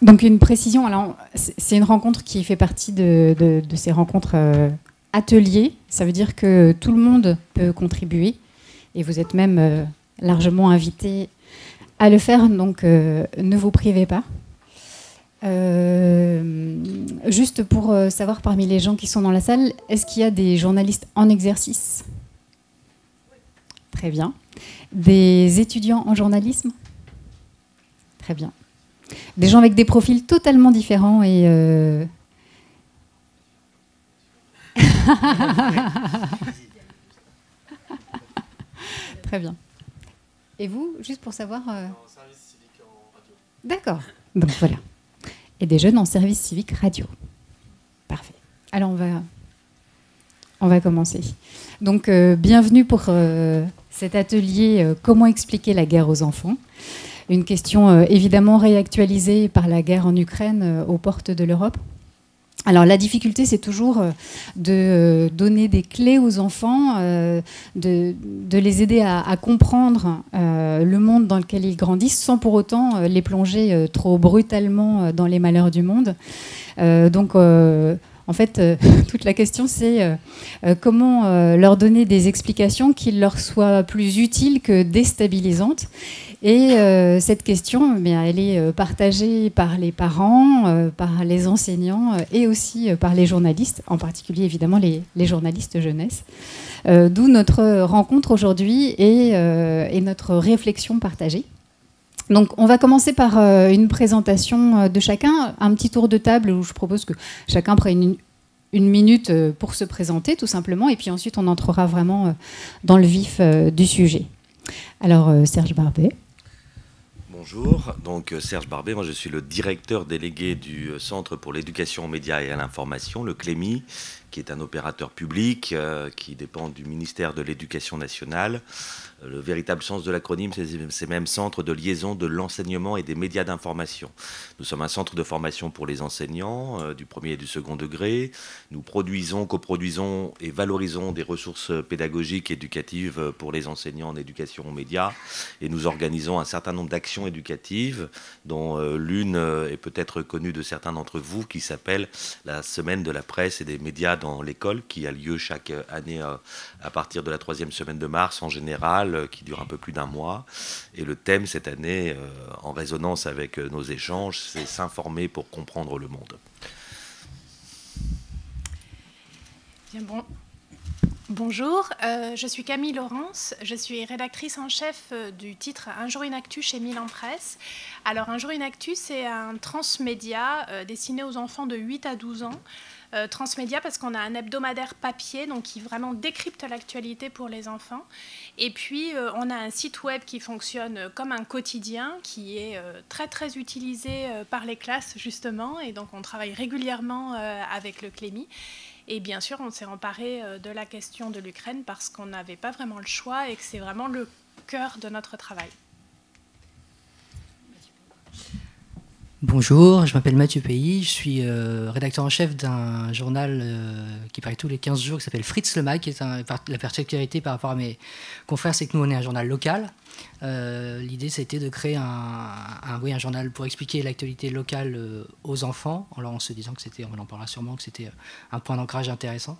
Donc une précision, alors c'est une rencontre qui fait partie de ces rencontres ateliers. Ça veut dire que tout le monde peut contribuer et vous êtes même largement invité à le faire, donc ne vous privez pas. Juste pour savoir parmi les gens qui sont dans la salle, est-ce qu'il y a des journalistes en exercice? Très bien. Des étudiants en journalisme? Très bien. Des gens avec des profils totalement différents et... Très bien. Et vous, juste pour savoir... En service civique en radio. D'accord. Donc voilà. Et des jeunes en service civique radio. Parfait. Alors on va commencer. Donc bienvenue pour cet atelier Comment expliquer la guerre aux enfants. Une question évidemment réactualisée par la guerre en Ukraine aux portes de l'Europe. Alors la difficulté, c'est toujours de donner des clés aux enfants, de les aider à comprendre le monde dans lequel ils grandissent, sans pour autant les plonger trop brutalement dans les malheurs du monde. En fait, toute la question, c'est comment leur donner des explications qui leur soient plus utiles que déstabilisantes. Et cette question, elle est partagée par les parents, par les enseignants et aussi par les journalistes, en particulier évidemment les journalistes jeunesse. D'où notre rencontre aujourd'hui et notre réflexion partagée. Donc on va commencer par une présentation de chacun, un petit tour de table où je propose que chacun prenne une minute pour se présenter tout simplement, et puis ensuite on entrera vraiment dans le vif du sujet. Alors Serge Barbet. Bonjour, donc Serge Barbet, moi je suis le directeur délégué du Centre pour l'éducation aux médias et à l'information, le CLEMI, qui est un opérateur public qui dépend du ministère de l'Éducation nationale. Le véritable sens de l'acronyme, c'est même centre de liaison de l'enseignement et des médias d'information. Nous sommes un centre de formation pour les enseignants du premier et du second degré. Nous produisons, coproduisons et valorisons des ressources pédagogiques et éducatives pour les enseignants en éducation aux médias. Et nous organisons un certain nombre d'actions éducatives, dont l'une est peut-être connue de certains d'entre vous, qui s'appelle la Semaine de la presse et des médias dans l'école, qui a lieu chaque année à partir de la 3e semaine de mars en général, qui dure un peu plus d'un mois. Et le thème cette année, en résonance avec nos échanges, c'est s'informer pour comprendre le monde. Bien, bonjour, je suis Camille Laurence, je suis rédactrice en chef du titre Un jour une actu chez Milan Presse. Alors Un jour une actu, c'est un transmédia destiné aux enfants de 8 à 12 ans. Transmédia parce qu'on a un hebdomadaire papier donc qui vraiment décrypte l'actualité pour les enfants. Et puis on a un site web qui fonctionne comme un quotidien qui est très très utilisé par les classes justement, et donc on travaille régulièrement avec le CLEMI. Et bien sûr on s'est emparé de la question de l'Ukraine parce qu'on n'avait pas vraiment le choix et que c'est vraiment le cœur de notre travail. Bonjour, je m'appelle Mathieu Pays, je suis rédacteur en chef d'un journal qui paraît tous les 15 jours, qui s'appelle Fritz le Mag, qui est la particularité par rapport à mes confrères, c'est que nous on est un journal local. L'idée c'était de créer un journal pour expliquer l'actualité locale aux enfants, en se disant que c'était, on en parlera sûrement, que c'était un point d'ancrage intéressant.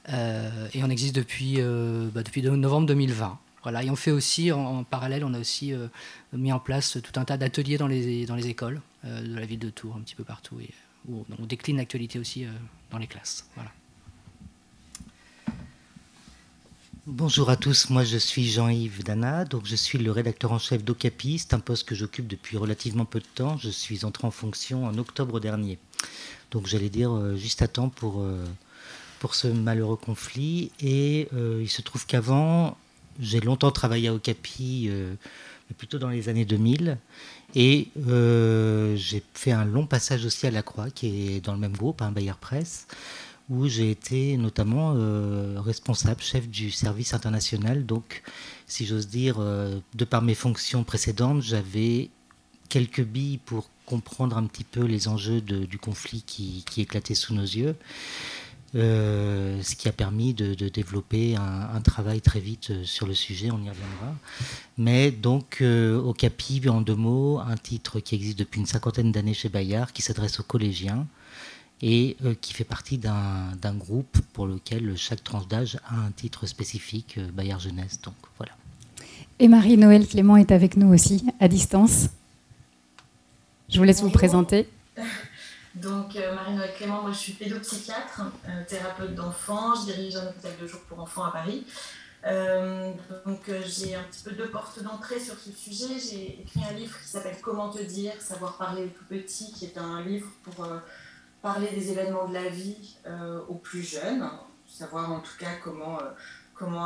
Et on existe depuis novembre 2020. Voilà, et on fait aussi, en parallèle, on a aussi mis en place tout un tas d'ateliers dans les écoles de la ville de Tours, un petit peu partout, et où on décline l'actualité aussi dans les classes. Voilà. Bonjour à tous, moi je suis Jean-Yves Dana, donc je suis le rédacteur en chef d'Ocapi, c'est un poste que j'occupe depuis relativement peu de temps, je suis entré en fonction en octobre dernier. Donc j'allais dire juste à temps pour ce malheureux conflit, et il se trouve qu'avant, j'ai longtemps travaillé à Okapi, mais plutôt dans les années 2000. Et j'ai fait un long passage aussi à La Croix, qui est dans le même groupe, Bayard Presse, où j'ai été notamment responsable, chef du service international. Donc, si j'ose dire, de par mes fonctions précédentes, j'avais quelques billes pour comprendre un petit peu les enjeux du conflit qui éclatait sous nos yeux. ce qui a permis de développer un travail très vite sur le sujet, on y reviendra. Mais donc, Okapi, en 2 mots, un titre qui existe depuis une 50aine d'années chez Bayard, qui s'adresse aux collégiens et qui fait partie d'un groupe pour lequel chaque tranche d'âge a un titre spécifique, Bayard Jeunesse. Donc voilà. Et Marie-Noëlle Clément est avec nous aussi, à distance. Je vous laisse vous présenter. Donc, Marie-Noëlle Clément, moi je suis pédopsychiatre, thérapeute d'enfants, je dirige un hôpital de jour pour enfants à Paris. J'ai un petit peu 2 portes d'entrée sur ce sujet. J'ai écrit un livre qui s'appelle Comment te dire, savoir parler aux tout petits, qui est un livre pour parler des événements de la vie aux plus jeunes, savoir en tout cas comment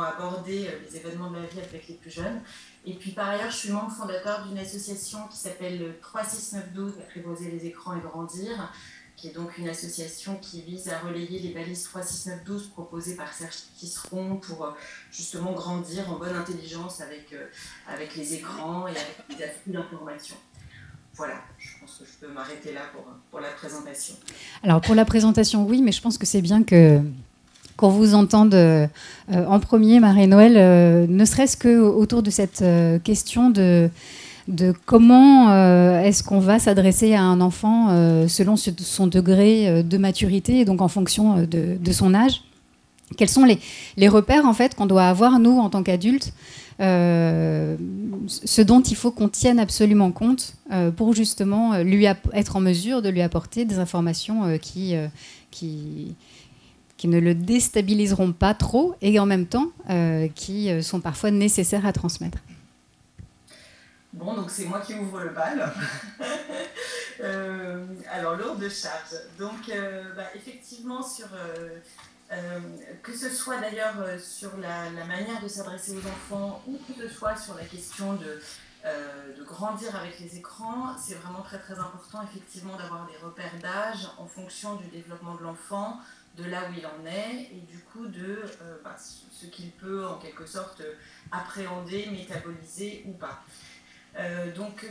aborder les événements de la vie avec les plus jeunes. Et puis par ailleurs, je suis membre fondateur d'une association qui s'appelle 36912, Apprivoiser les écrans et grandir, qui est donc une association qui vise à relayer les balises 36912 proposées par Serge Tisseron pour justement grandir en bonne intelligence avec les écrans et avec les afflux d'informations. Voilà, je pense que je peux m'arrêter là pour la présentation. Alors pour la présentation, oui, mais je pense que c'est bien qu'on vous entende en premier, Marie-Noëlle, ne serait-ce qu'autour de cette question de comment est-ce qu'on va s'adresser à un enfant selon son degré de maturité et donc en fonction de son âge. Quels sont les repères en fait qu'on doit avoir, nous, en tant qu'adultes, ce dont il faut qu'on tienne absolument compte pour justement être en mesure de lui apporter des informations qui ne le déstabiliseront pas trop et en même temps qui sont parfois nécessaires à transmettre. Bon, donc c'est moi qui ouvre le bal. Alors, lourde charge. Donc, effectivement, que ce soit d'ailleurs sur la manière de s'adresser aux enfants ou que ce soit sur la question de grandir avec les écrans, c'est vraiment très très important effectivement d'avoir des repères d'âge en fonction du développement de l'enfant, de là où il en est et du coup de ce qu'il peut en quelque sorte appréhender, métaboliser ou pas. Donc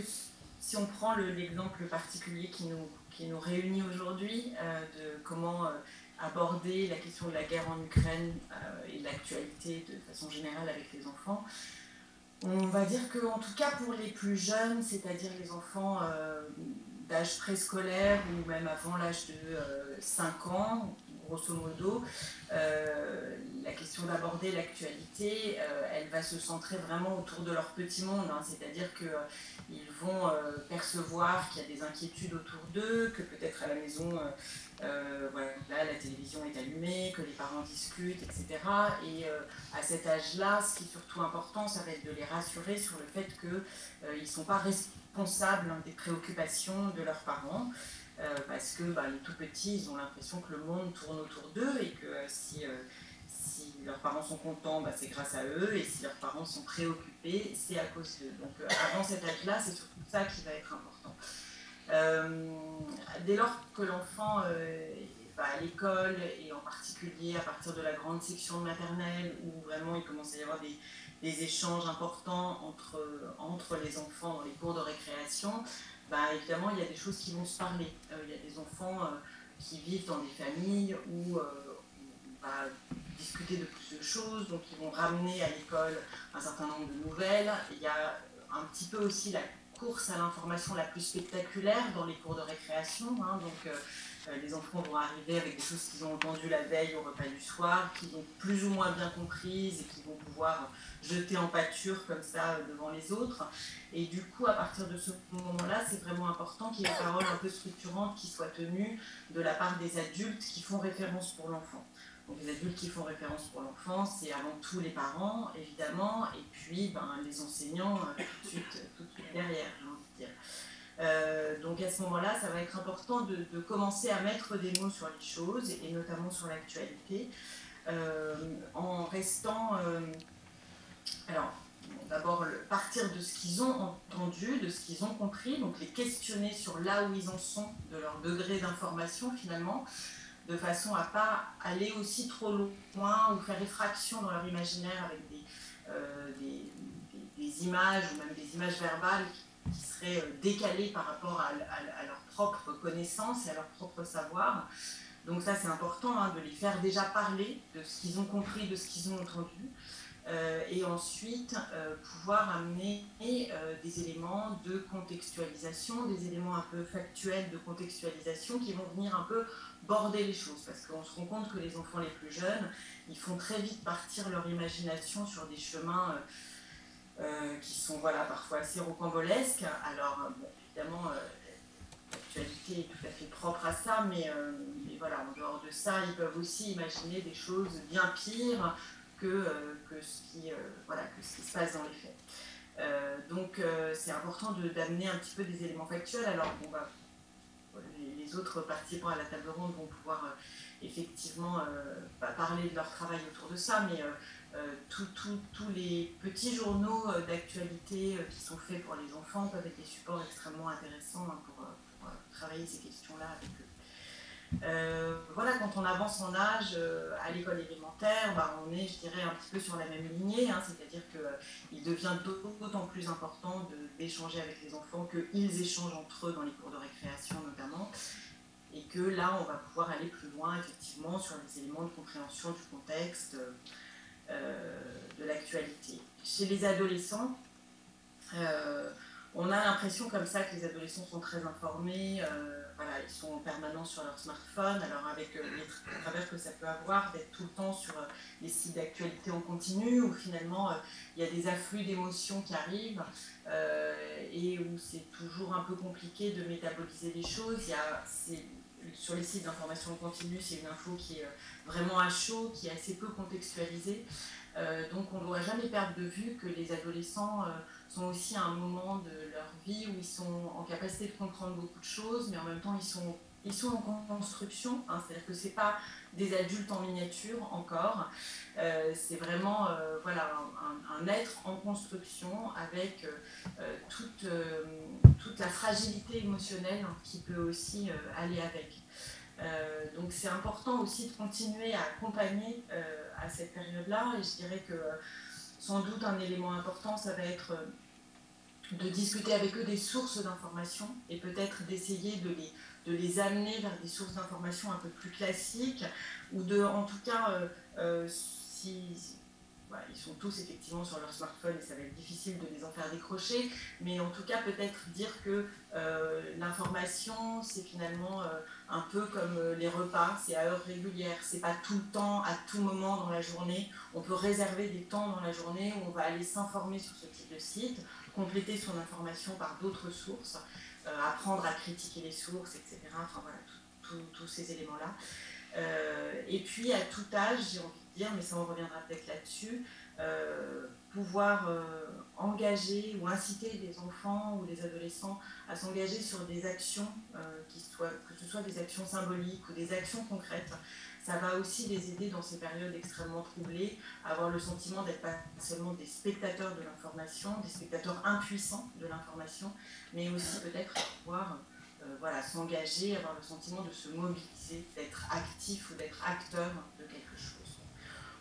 si on prend l'exemple particulier qui nous réunit aujourd'hui de comment aborder la question de la guerre en Ukraine et de l'actualité de façon générale avec les enfants, on va dire qu'en tout cas pour les plus jeunes, c'est-à-dire les enfants d'âge préscolaire ou même avant l'âge de 5 ans, grosso modo, la question d'aborder l'actualité, elle va se centrer vraiment autour de leur petit monde, hein, c'est-à-dire qu'ils vont percevoir qu'il y a des inquiétudes autour d'eux, que peut-être à la maison, là, la télévision est allumée, que les parents discutent, etc. Et à cet âge-là, ce qui est surtout important, ça va être de les rassurer sur le fait qu'ils ne sont pas responsables des préoccupations de leurs parents. Parce que les tout petits, ils ont l'impression que le monde tourne autour d'eux et que si leurs parents sont contents, c'est grâce à eux, et si leurs parents sont préoccupés, c'est à cause d'eux. Donc avant cet âge-là, c'est surtout ça qui va être important. Dès lors que l'enfant va à l'école, et en particulier à partir de la grande section de maternelle, où vraiment il commence à y avoir des échanges importants entre les enfants dans les cours de récréation, évidemment, il y a des choses qui vont se parler. Il y a des enfants qui vivent dans des familles où on va discuter de plus de choses, donc ils vont ramener à l'école un certain nombre de nouvelles. Il y a un petit peu aussi la course à l'information la plus spectaculaire dans les cours de récréation. Hein, donc les enfants vont arriver avec des choses qu'ils ont entendues la veille au repas du soir, qu'ils ont plus ou moins bien comprises et qu'ils vont pouvoir jeter en pâture comme ça devant les autres. Et du coup, à partir de ce moment-là, c'est vraiment important qu'il y ait des paroles un peu structurantes qui soient tenues de la part des adultes qui font référence pour l'enfant. Donc les adultes qui font référence pour l'enfant, c'est avant tout les parents, évidemment, et puis les enseignants tout de suite derrière, j'ai envie de dire. Donc à ce moment-là, ça va être important de commencer à mettre des mots sur les choses, et notamment sur l'actualité, en restant... alors, d'abord, partir de ce qu'ils ont entendu, de ce qu'ils ont compris, donc les questionner sur là où ils en sont, de leur degré d'information finalement, de façon à ne pas aller aussi trop loin ou faire effraction dans leur imaginaire avec des images ou même des images verbales qui seraient décalées par rapport à leur propre connaissance et à leur propre savoir. Donc ça, c'est important, hein, de les faire déjà parler de ce qu'ils ont compris, de ce qu'ils ont entendu, et ensuite pouvoir amener des éléments de contextualisation, des éléments un peu factuels de contextualisation qui vont venir un peu border les choses, parce qu'on se rend compte que les enfants les plus jeunes, ils font très vite partir leur imagination sur des chemins qui sont voilà, parfois assez rocambolesques. Alors, bon, évidemment, l'actualité est tout à fait propre à ça, mais voilà, en dehors de ça, ils peuvent aussi imaginer des choses bien pires que ce qui se passe dans les faits. Donc, c'est important d'amener un petit peu des éléments factuels. Alors, bon, bah, les autres participants à la table ronde vont pouvoir effectivement parler de leur travail autour de ça, mais tous les petits journaux d'actualité qui sont faits pour les enfants peuvent être des supports extrêmement intéressants, hein, pour travailler ces questions-là avec eux. Voilà, quand on avance en âge à l'école élémentaire, bah, on est, je dirais, un petit peu sur la même lignée, hein, c'est-à-dire qu'il devient d'autant plus important d'échanger avec les enfants qu'ils échangent entre eux dans les cours de récréation notamment, et que là, on va pouvoir aller plus loin, effectivement, sur les éléments de compréhension du contexte, de l'actualité. Chez les adolescents, on a l'impression comme ça que les adolescents sont très informés, voilà, ils sont en permanence sur leur smartphone, alors avec les travers que ça peut avoir d'être tout le temps sur les sites d'actualité en continu, où finalement il y a des afflux d'émotions qui arrivent, et où c'est toujours un peu compliqué de métaboliser les choses. Sur les sites d'information en continu, c'est une info qui est vraiment à chaud, qui est assez peu contextualisée. Donc on ne doit jamais perdre de vue que les adolescents sont aussi à un moment de leur vie où ils sont en capacité de comprendre beaucoup de choses, mais en même temps ils sont en construction, hein, c'est-à-dire que ce n'est pas des adultes en miniature encore, c'est vraiment voilà, un être en construction avec toute la fragilité émotionnelle qui peut aussi aller avec. Donc c'est important aussi de continuer à accompagner à cette période-là, et je dirais que sans doute un élément important, ça va être de discuter avec eux des sources d'information et peut-être d'essayer de les amener vers des sources d'information un peu plus classiques, ou en tout cas, voilà, ils sont tous effectivement sur leur smartphone et ça va être difficile de les en faire décrocher, mais en tout cas peut-être dire que l'information c'est finalement un peu comme les repas, c'est à heure régulière, c'est pas tout le temps, à tout moment dans la journée. On peut réserver des temps dans la journée où on va aller s'informer sur ce type de site, compléter son information par d'autres sources, apprendre à critiquer les sources, etc. Enfin voilà, tous ces éléments-là. Et puis à tout âge, j'ai envie de dire, mais ça on reviendra peut-être là-dessus, pouvoir engager ou inciter les enfants ou les adolescents à s'engager sur des actions, que ce soit des actions symboliques ou des actions concrètes. Ça va aussi les aider dans ces périodes extrêmement troublées à avoir le sentiment d'être pas seulement des spectateurs de l'information, des spectateurs impuissants de l'information, mais aussi peut-être pouvoir voilà, s'engager, avoir le sentiment de se mobiliser, d'être actif ou d'être acteur de quelque chose.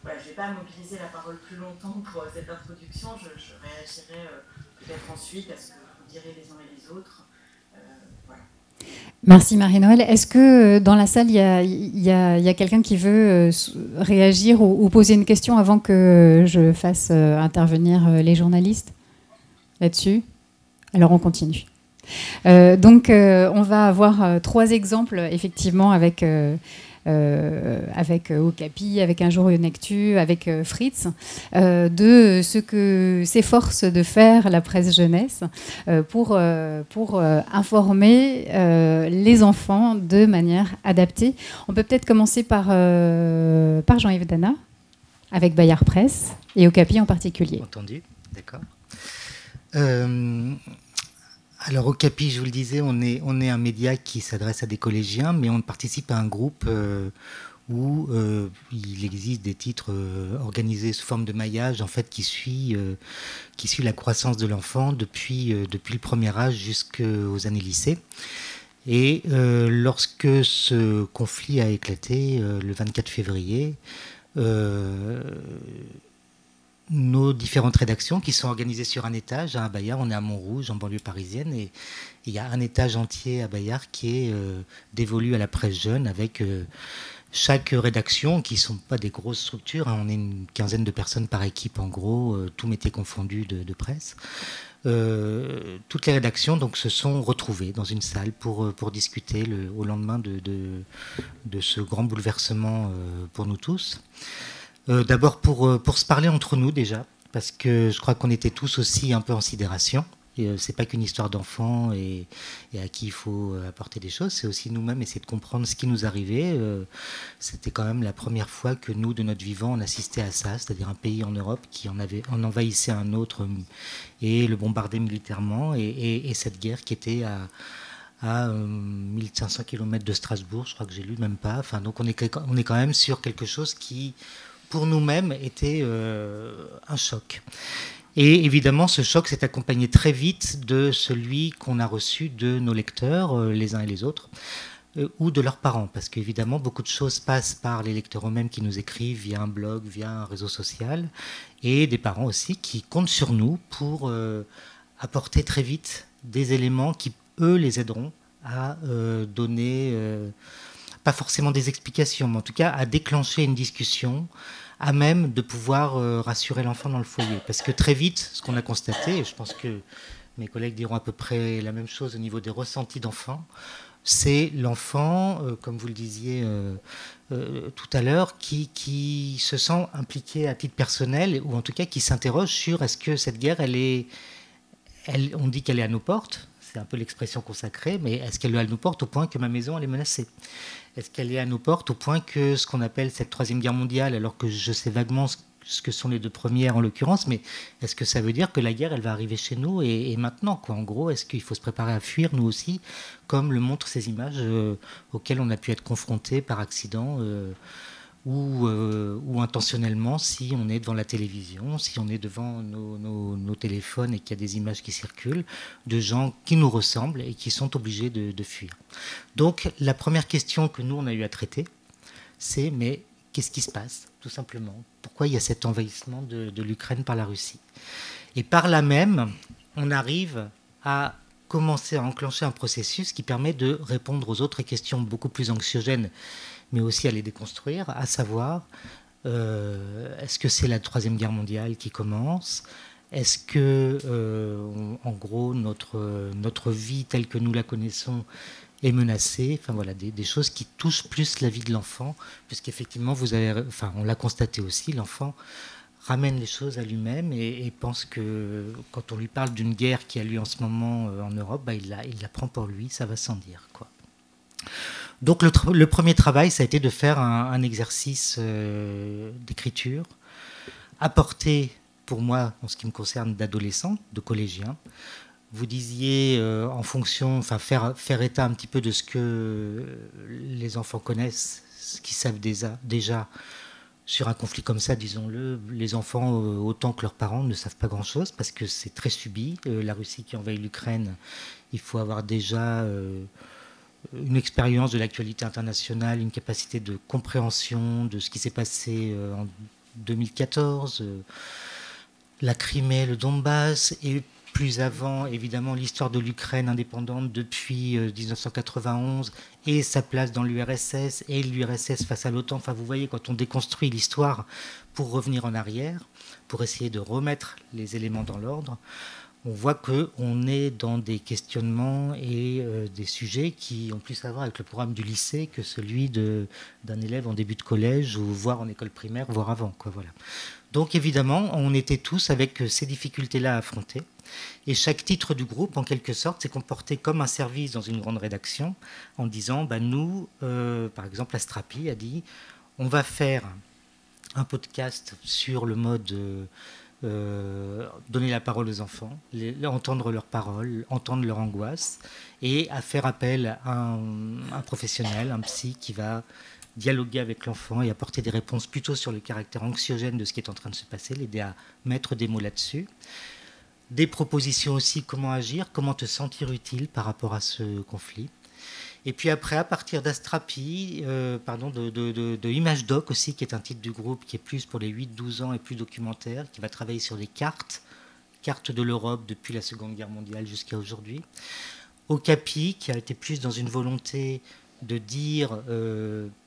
Voilà, je ne vais pas mobiliser la parole plus longtemps pour cette introduction, je réagirai peut-être ensuite à ce que vous direz les uns et les autres. Voilà. Merci Marie-Noëlle. Est-ce que dans la salle, il y a quelqu'un qui veut réagir ou poser une question avant que je fasse intervenir les journalistes là-dessus? Alors on continue. Donc on va avoir 3 exemples effectivement avec Okapi, avec Un jour une actu, avec Fritz, de ce que s'efforce de faire la presse jeunesse pour informer les enfants de manière adaptée. On peut peut-être commencer par Jean-Yves Dana, avec Bayard Presse, et Okapi en particulier. Entendu, d'accord. Alors Okapi, je vous le disais, on est un média qui s'adresse à des collégiens, mais on participe à un groupe où il existe des titres organisés sous forme de maillage, en fait, qui suit la croissance de l'enfant depuis le premier âge jusqu'aux années lycée. Et lorsque ce conflit a éclaté le 24 février, nos différentes rédactions qui sont organisées sur un étage à Bayard. On est à Montrouge, en banlieue parisienne, et il y a un étage entier à Bayard qui est dévolu à la presse jeune, avec chaque rédaction, qui ne sont pas des grosses structures, hein, on est une quinzaine de personnes par équipe en gros, tout métier confondu de presse. Toutes les rédactions donc, se sont retrouvées dans une salle pour discuter au lendemain de ce grand bouleversement pour nous tous. D'abord pour se parler entre nous déjà, parce que je crois qu'on était tous aussi un peu en sidération. C'est pas qu'une histoire d'enfants et à qui il faut apporter des choses, c'est aussi nous-mêmes essayer de comprendre ce qui nous arrivait. C'était quand même la première fois que nous, de notre vivant, on assistait à ça, c'est-à-dire un pays en Europe qui en envahissait un autre et le bombardait militairement, et cette guerre qui était à 1500 km de Strasbourg, je crois que j'ai lu, même pas. Enfin, donc on est quand même sur quelque chose qui, pour nous-mêmes, était un choc. Et évidemment, ce choc s'est accompagné très vite de celui qu'on a reçu de nos lecteurs, les uns et les autres, ou de leurs parents. Parce qu'évidemment, beaucoup de choses passent par les lecteurs eux-mêmes qui nous écrivent via un blog, via un réseau social, et des parents aussi qui comptent sur nous pour apporter très vite des éléments qui, eux, les aideront à donner, pas forcément des explications, mais en tout cas à déclencher une discussion à même de pouvoir rassurer l'enfant dans le foyer. Parce que très vite, ce qu'on a constaté, et je pense que mes collègues diront à peu près la même chose au niveau des ressentis d'enfants, c'est l'enfant, comme vous le disiez tout à l'heure, qui se sent impliqué à titre personnel, ou en tout cas qui s'interroge sur est-ce que cette guerre, on dit qu'elle est à nos portes, c'est un peu l'expression consacrée, mais est-ce qu'elle est à nos portes au point que ma maison, elle est menacée ? Est-ce qu'elle est à nos portes au point que ce qu'on appelle cette troisième guerre mondiale, alors que je sais vaguement ce que sont les deux premières en l'occurrence, mais est-ce que ça veut dire que la guerre, elle va arriver chez nous et maintenant, quoi ? En gros, est-ce qu'il faut se préparer à fuir, nous aussi, comme le montrent ces images auxquelles on a pu être confrontés par accident ou intentionnellement, si on est devant la télévision, si on est devant nos téléphones et qu'il y a des images qui circulent de gens qui nous ressemblent et qui sont obligés de fuir. Donc la première question que nous on a eu à traiter, c'est mais qu'est-ce qui se passe, tout simplement ? Pourquoi il y a cet envahissement de l'Ukraine par la Russie ? Et par là même, on arrive à commencer à enclencher un processus qui permet de répondre aux autres questions beaucoup plus anxiogènes, mais aussi à les déconstruire, à savoir, est-ce que c'est la Troisième Guerre mondiale qui commence ? Est-ce que, en gros, notre vie telle que nous la connaissons est menacée ? Enfin voilà, des choses qui touchent plus la vie de l'enfant, puisqu'effectivement, on l'a constaté aussi, l'enfant ramène les choses à lui-même et pense que quand on lui parle d'une guerre qui a lieu en ce moment en Europe, il la prend pour lui, ça va sans dire, quoi. Donc le premier travail, ça a été de faire un exercice d'écriture, apporté pour moi, en ce qui me concerne, d'adolescents, de collégiens. Vous disiez, en fonction, enfin faire état un petit peu de ce que les enfants connaissent, ce qu'ils savent déjà sur un conflit comme ça, disons-le. Les enfants, autant que leurs parents, ne savent pas grand-chose parce que c'est très subi. La Russie qui envahit l'Ukraine, il faut avoir déjà une expérience de l'actualité internationale, une capacité de compréhension de ce qui s'est passé en 2014, la Crimée, le Donbass, et plus avant, évidemment, l'histoire de l'Ukraine indépendante depuis 1991 et sa place dans l'URSS et l'URSS face à l'OTAN. Enfin, vous voyez, quand on déconstruit l'histoire pour revenir en arrière, pour essayer de remettre les éléments dans l'ordre, on voit qu'on est dans des questionnements et des sujets qui ont plus à voir avec le programme du lycée que celui d'un élève en début de collège ou voire en école primaire, voire avant, quoi, voilà. Donc évidemment, on était tous avec ces difficultés-là à affronter. Et chaque titre du groupe, en quelque sorte, s'est comporté comme un service dans une grande rédaction en disant, nous, par exemple, Astrapi a dit, on va faire un podcast sur le mode... donner la parole aux enfants, entendre leurs paroles, entendre leur angoisse, et à faire appel à un professionnel, un psy qui va dialoguer avec l'enfant et apporter des réponses plutôt sur le caractère anxiogène de ce qui est en train de se passer, l'aider à mettre des mots là-dessus. Des propositions aussi, comment agir, comment te sentir utile par rapport à ce conflit. Et puis après, à partir d'Astrapi, de ImageDoc aussi, qui est un titre du groupe qui est plus pour les 8-12 ans et plus documentaire, qui va travailler sur des cartes de l'Europe depuis la Seconde Guerre mondiale jusqu'à aujourd'hui. Okapi, qui a été plus dans une volonté de dire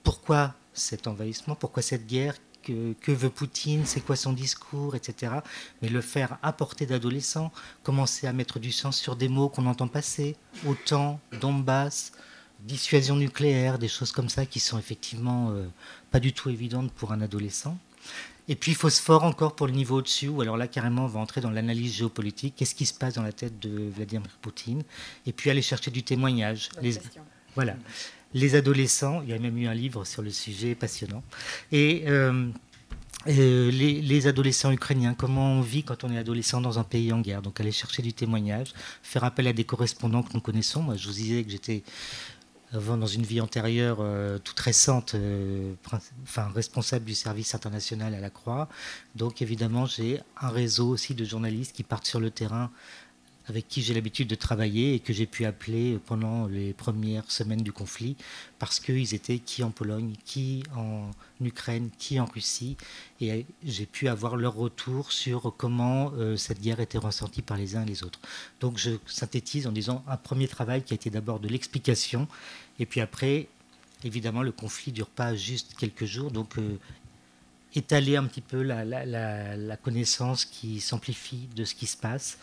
pourquoi cet envahissement, pourquoi cette guerre, que veut Poutine, c'est quoi son discours, etc. Mais le faire à portée d'adolescents, commencer à mettre du sens sur des mots qu'on entend passer, OTAN, Donbass, dissuasion nucléaire, des choses comme ça qui sont effectivement pas du tout évidentes pour un adolescent. Et puis Phosphore encore pour le niveau au-dessus, où alors là carrément on va entrer dans l'analyse géopolitique, qu'est-ce qui se passe dans la tête de Vladimir Poutine, et puis aller chercher du témoignage. Voilà. Les adolescents, il y a même eu un livre sur le sujet passionnant. Et les adolescents ukrainiens, comment on vit quand on est adolescent dans un pays en guerre. Donc aller chercher du témoignage, faire appel à des correspondants que nous connaissons. Moi, je vous disais que j'étais, avant, dans une vie antérieure toute récente, responsable du service international à la Croix. Donc évidemment, j'ai un réseau aussi de journalistes qui partent sur le terrain, avec qui j'ai l'habitude de travailler et que j'ai pu appeler pendant les premières semaines du conflit, parce qu'ils étaient qui en Pologne, qui en Ukraine, qui en Russie, et j'ai pu avoir leur retour sur comment cette guerre était ressentie par les uns et les autres. Donc je synthétise en disant un premier travail qui a été d'abord de l'explication, et puis après, évidemment, le conflit ne dure pas juste quelques jours, donc étaler un petit peu la connaissance qui s'amplifie de ce qui se passe,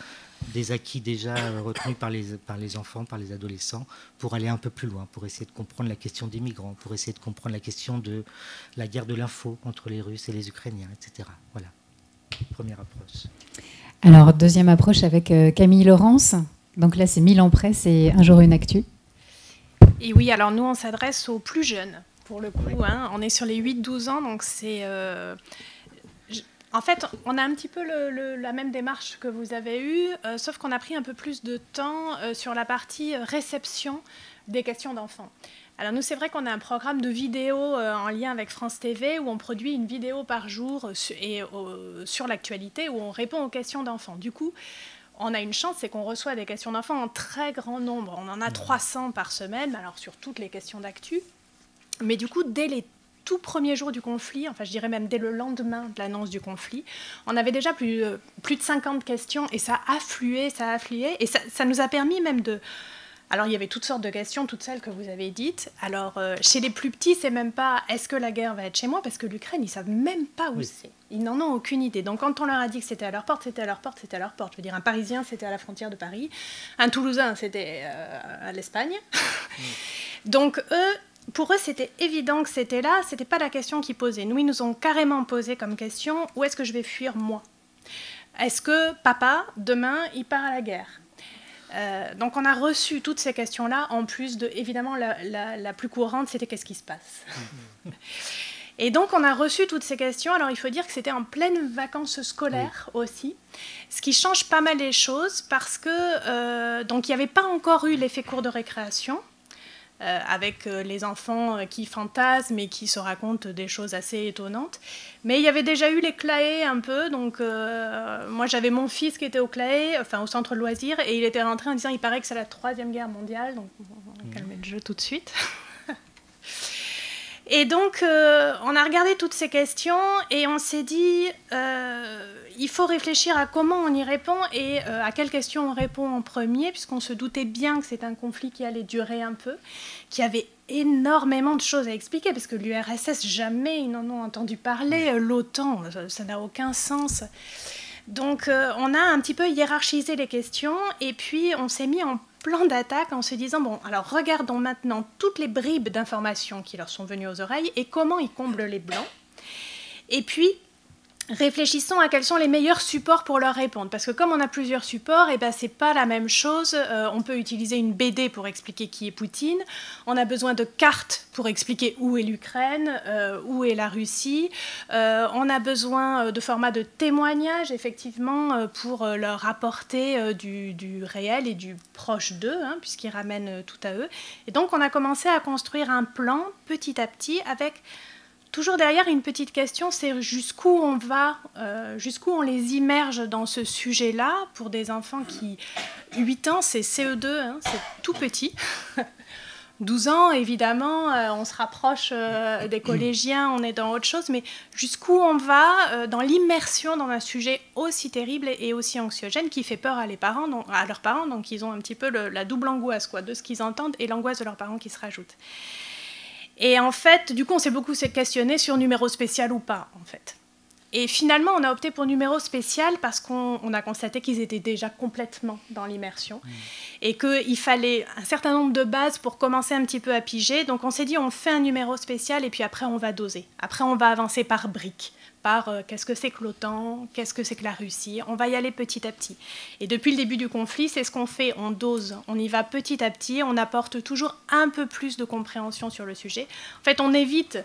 des acquis déjà retenus par les enfants, par les adolescents, pour aller un peu plus loin, pour essayer de comprendre la question des migrants, pour essayer de comprendre la question de la guerre de l'info entre les Russes et les Ukrainiens, etc. Voilà, première approche. Alors, deuxième approche avec Camille Laurence. Donc là, c'est Milan Presse et Un jour une actu. Et oui, alors nous, on s'adresse aux plus jeunes, pour le coup. Hein. On est sur les 8-12 ans, donc c'est... En fait, on a un petit peu la même démarche que vous avez eue, sauf qu'on a pris un peu plus de temps sur la partie réception des questions d'enfants. Alors nous, c'est vrai qu'on a un programme de vidéo en lien avec France TV où on produit une vidéo par jour sur l'actualité où on répond aux questions d'enfants. Du coup, on a une chance, c'est qu'on reçoit des questions d'enfants en très grand nombre. On en a 300 par semaine, alors sur toutes les questions d'actu. Mais du coup, dès les tout premier jour du conflit, enfin je dirais même dès le lendemain de l'annonce du conflit, on avait déjà plus de 50 questions et ça a afflué, et ça nous a permis même de... Alors il y avait toutes sortes de questions, toutes celles que vous avez dites. Alors chez les plus petits, c'est même pas est-ce que la guerre va être chez moi, parce que l'Ukraine, ils savent même pas où c'est. Ils n'en ont aucune idée. Donc quand on leur a dit que c'était à leur porte, c'était à leur porte, c'était à leur porte. Je veux dire, un Parisien, c'était à la frontière de Paris. Un Toulousain, c'était à l'Espagne. Donc pour eux, c'était évident que c'était là, c'était pas la question qu'ils posaient. Nous, ils nous ont carrément posé comme question, où est-ce que je vais fuir, moi? Est-ce que papa, demain, il part à la guerre? Donc on a reçu toutes ces questions-là, en plus de, évidemment, la plus courante, c'était qu'est-ce qui se passe? Et donc on a reçu toutes ces questions, alors il faut dire que c'était en pleine vacances scolaires aussi, ce qui change pas mal les choses, parce que donc il n'y avait pas encore eu l'effet cours de récréation, avec les enfants qui fantasment et qui se racontent des choses assez étonnantes. Mais il y avait déjà eu les CLAE un peu, donc moi j'avais mon fils qui était au CLAE, enfin au centre de loisirs, et il était rentré en disant il paraît que c'est la 3e guerre mondiale, donc on va calmer le jeu tout de suite. Et donc, on a regardé toutes ces questions et on s'est dit, il faut réfléchir à comment on y répond et à quelles questions on répond en premier, puisqu'on se doutait bien que c'est un conflit qui allait durer un peu, qui avait énormément de choses à expliquer, parce que l'URSS, jamais ils n'en ont entendu parler, l'OTAN, ça n'a aucun sens. Donc, on a un petit peu hiérarchisé les questions et puis on s'est mis en plan d'attaque en se disant, bon, alors regardons maintenant toutes les bribes d'informations qui leur sont venues aux oreilles et comment ils comblent les blancs. Et puis, réfléchissons à quels sont les meilleurs supports pour leur répondre. Parce que comme on a plusieurs supports, eh ben, c'est pas la même chose. On peut utiliser une BD pour expliquer qui est Poutine. On a besoin de cartes pour expliquer où est l'Ukraine, où est la Russie. On a besoin de formats de témoignages, effectivement, pour leur apporter du réel et du proche d'eux, hein, puisqu'ils ramènent tout à eux. Et donc, on a commencé à construire un plan petit à petit avec... Toujours derrière, une petite question, c'est jusqu'où on va, jusqu'où on les immerge dans ce sujet-là pour des enfants qui, 8 ans, c'est CE2, hein, c'est tout petit. 12 ans, évidemment, on se rapproche des collégiens, on est dans autre chose, mais jusqu'où on va dans l'immersion dans un sujet aussi terrible et aussi anxiogène qui fait peur à leurs parents, donc ils ont un petit peu la double angoisse quoi, de ce qu'ils entendent et l'angoisse de leurs parents qui se rajoute. Et en fait, du coup, on s'est beaucoup questionné sur numéro spécial ou pas, en fait. Et finalement, on a opté pour numéro spécial parce qu'on a constaté qu'ils étaient déjà complètement dans l'immersion et qu'il fallait un certain nombre de bases pour commencer un petit peu à piger. Donc on s'est dit, on fait un numéro spécial et puis après, on va doser. Après, on va avancer par briques, par qu'est-ce que c'est que l'OTAN, qu'est-ce que c'est que la Russie. On va y aller petit à petit. Et depuis le début du conflit, c'est ce qu'on fait. On dose, on y va petit à petit, on apporte toujours un peu plus de compréhension sur le sujet. En fait, on évite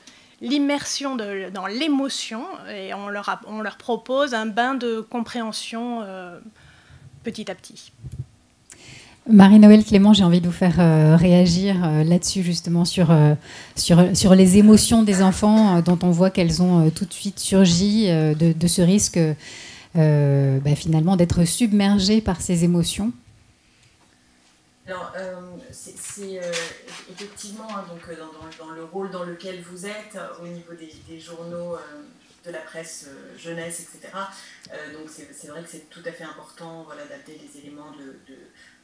l'immersion dans l'émotion et on leur propose un bain de compréhension petit à petit. Marie-Noëlle Clément, j'ai envie de vous faire réagir là-dessus justement sur les émotions des enfants dont on voit qu'elles ont tout de suite surgi de ce risque finalement d'être submergées par ces émotions. Alors, c'est effectivement donc, dans le rôle dans lequel vous êtes, au niveau des journaux, de la presse jeunesse, etc. Donc c'est vrai que c'est tout à fait important voilà, d'adapter les éléments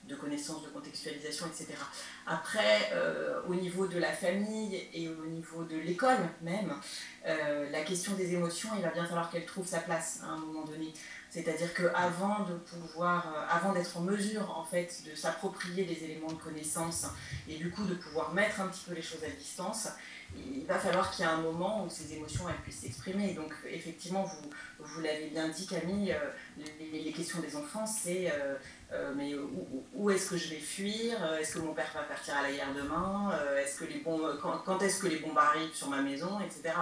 de connaissance, de contextualisation, etc. Après, au niveau de la famille et au niveau de l'école même, la question des émotions, il va bien falloir qu'elle trouve sa place à un moment donné. C'est-à-dire qu'avant d'être en mesure en fait, de s'approprier les éléments de connaissance et du coup de pouvoir mettre un petit peu les choses à distance, il va falloir qu'il y ait un moment où ces émotions elles puissent s'exprimer. Donc effectivement, vous l'avez bien dit Camille, les questions des enfants c'est mais où est-ce que je vais fuir? Est-ce que mon père va partir à la guerre demain? Quand est-ce que les bombes arrivent sur ma maison, etc.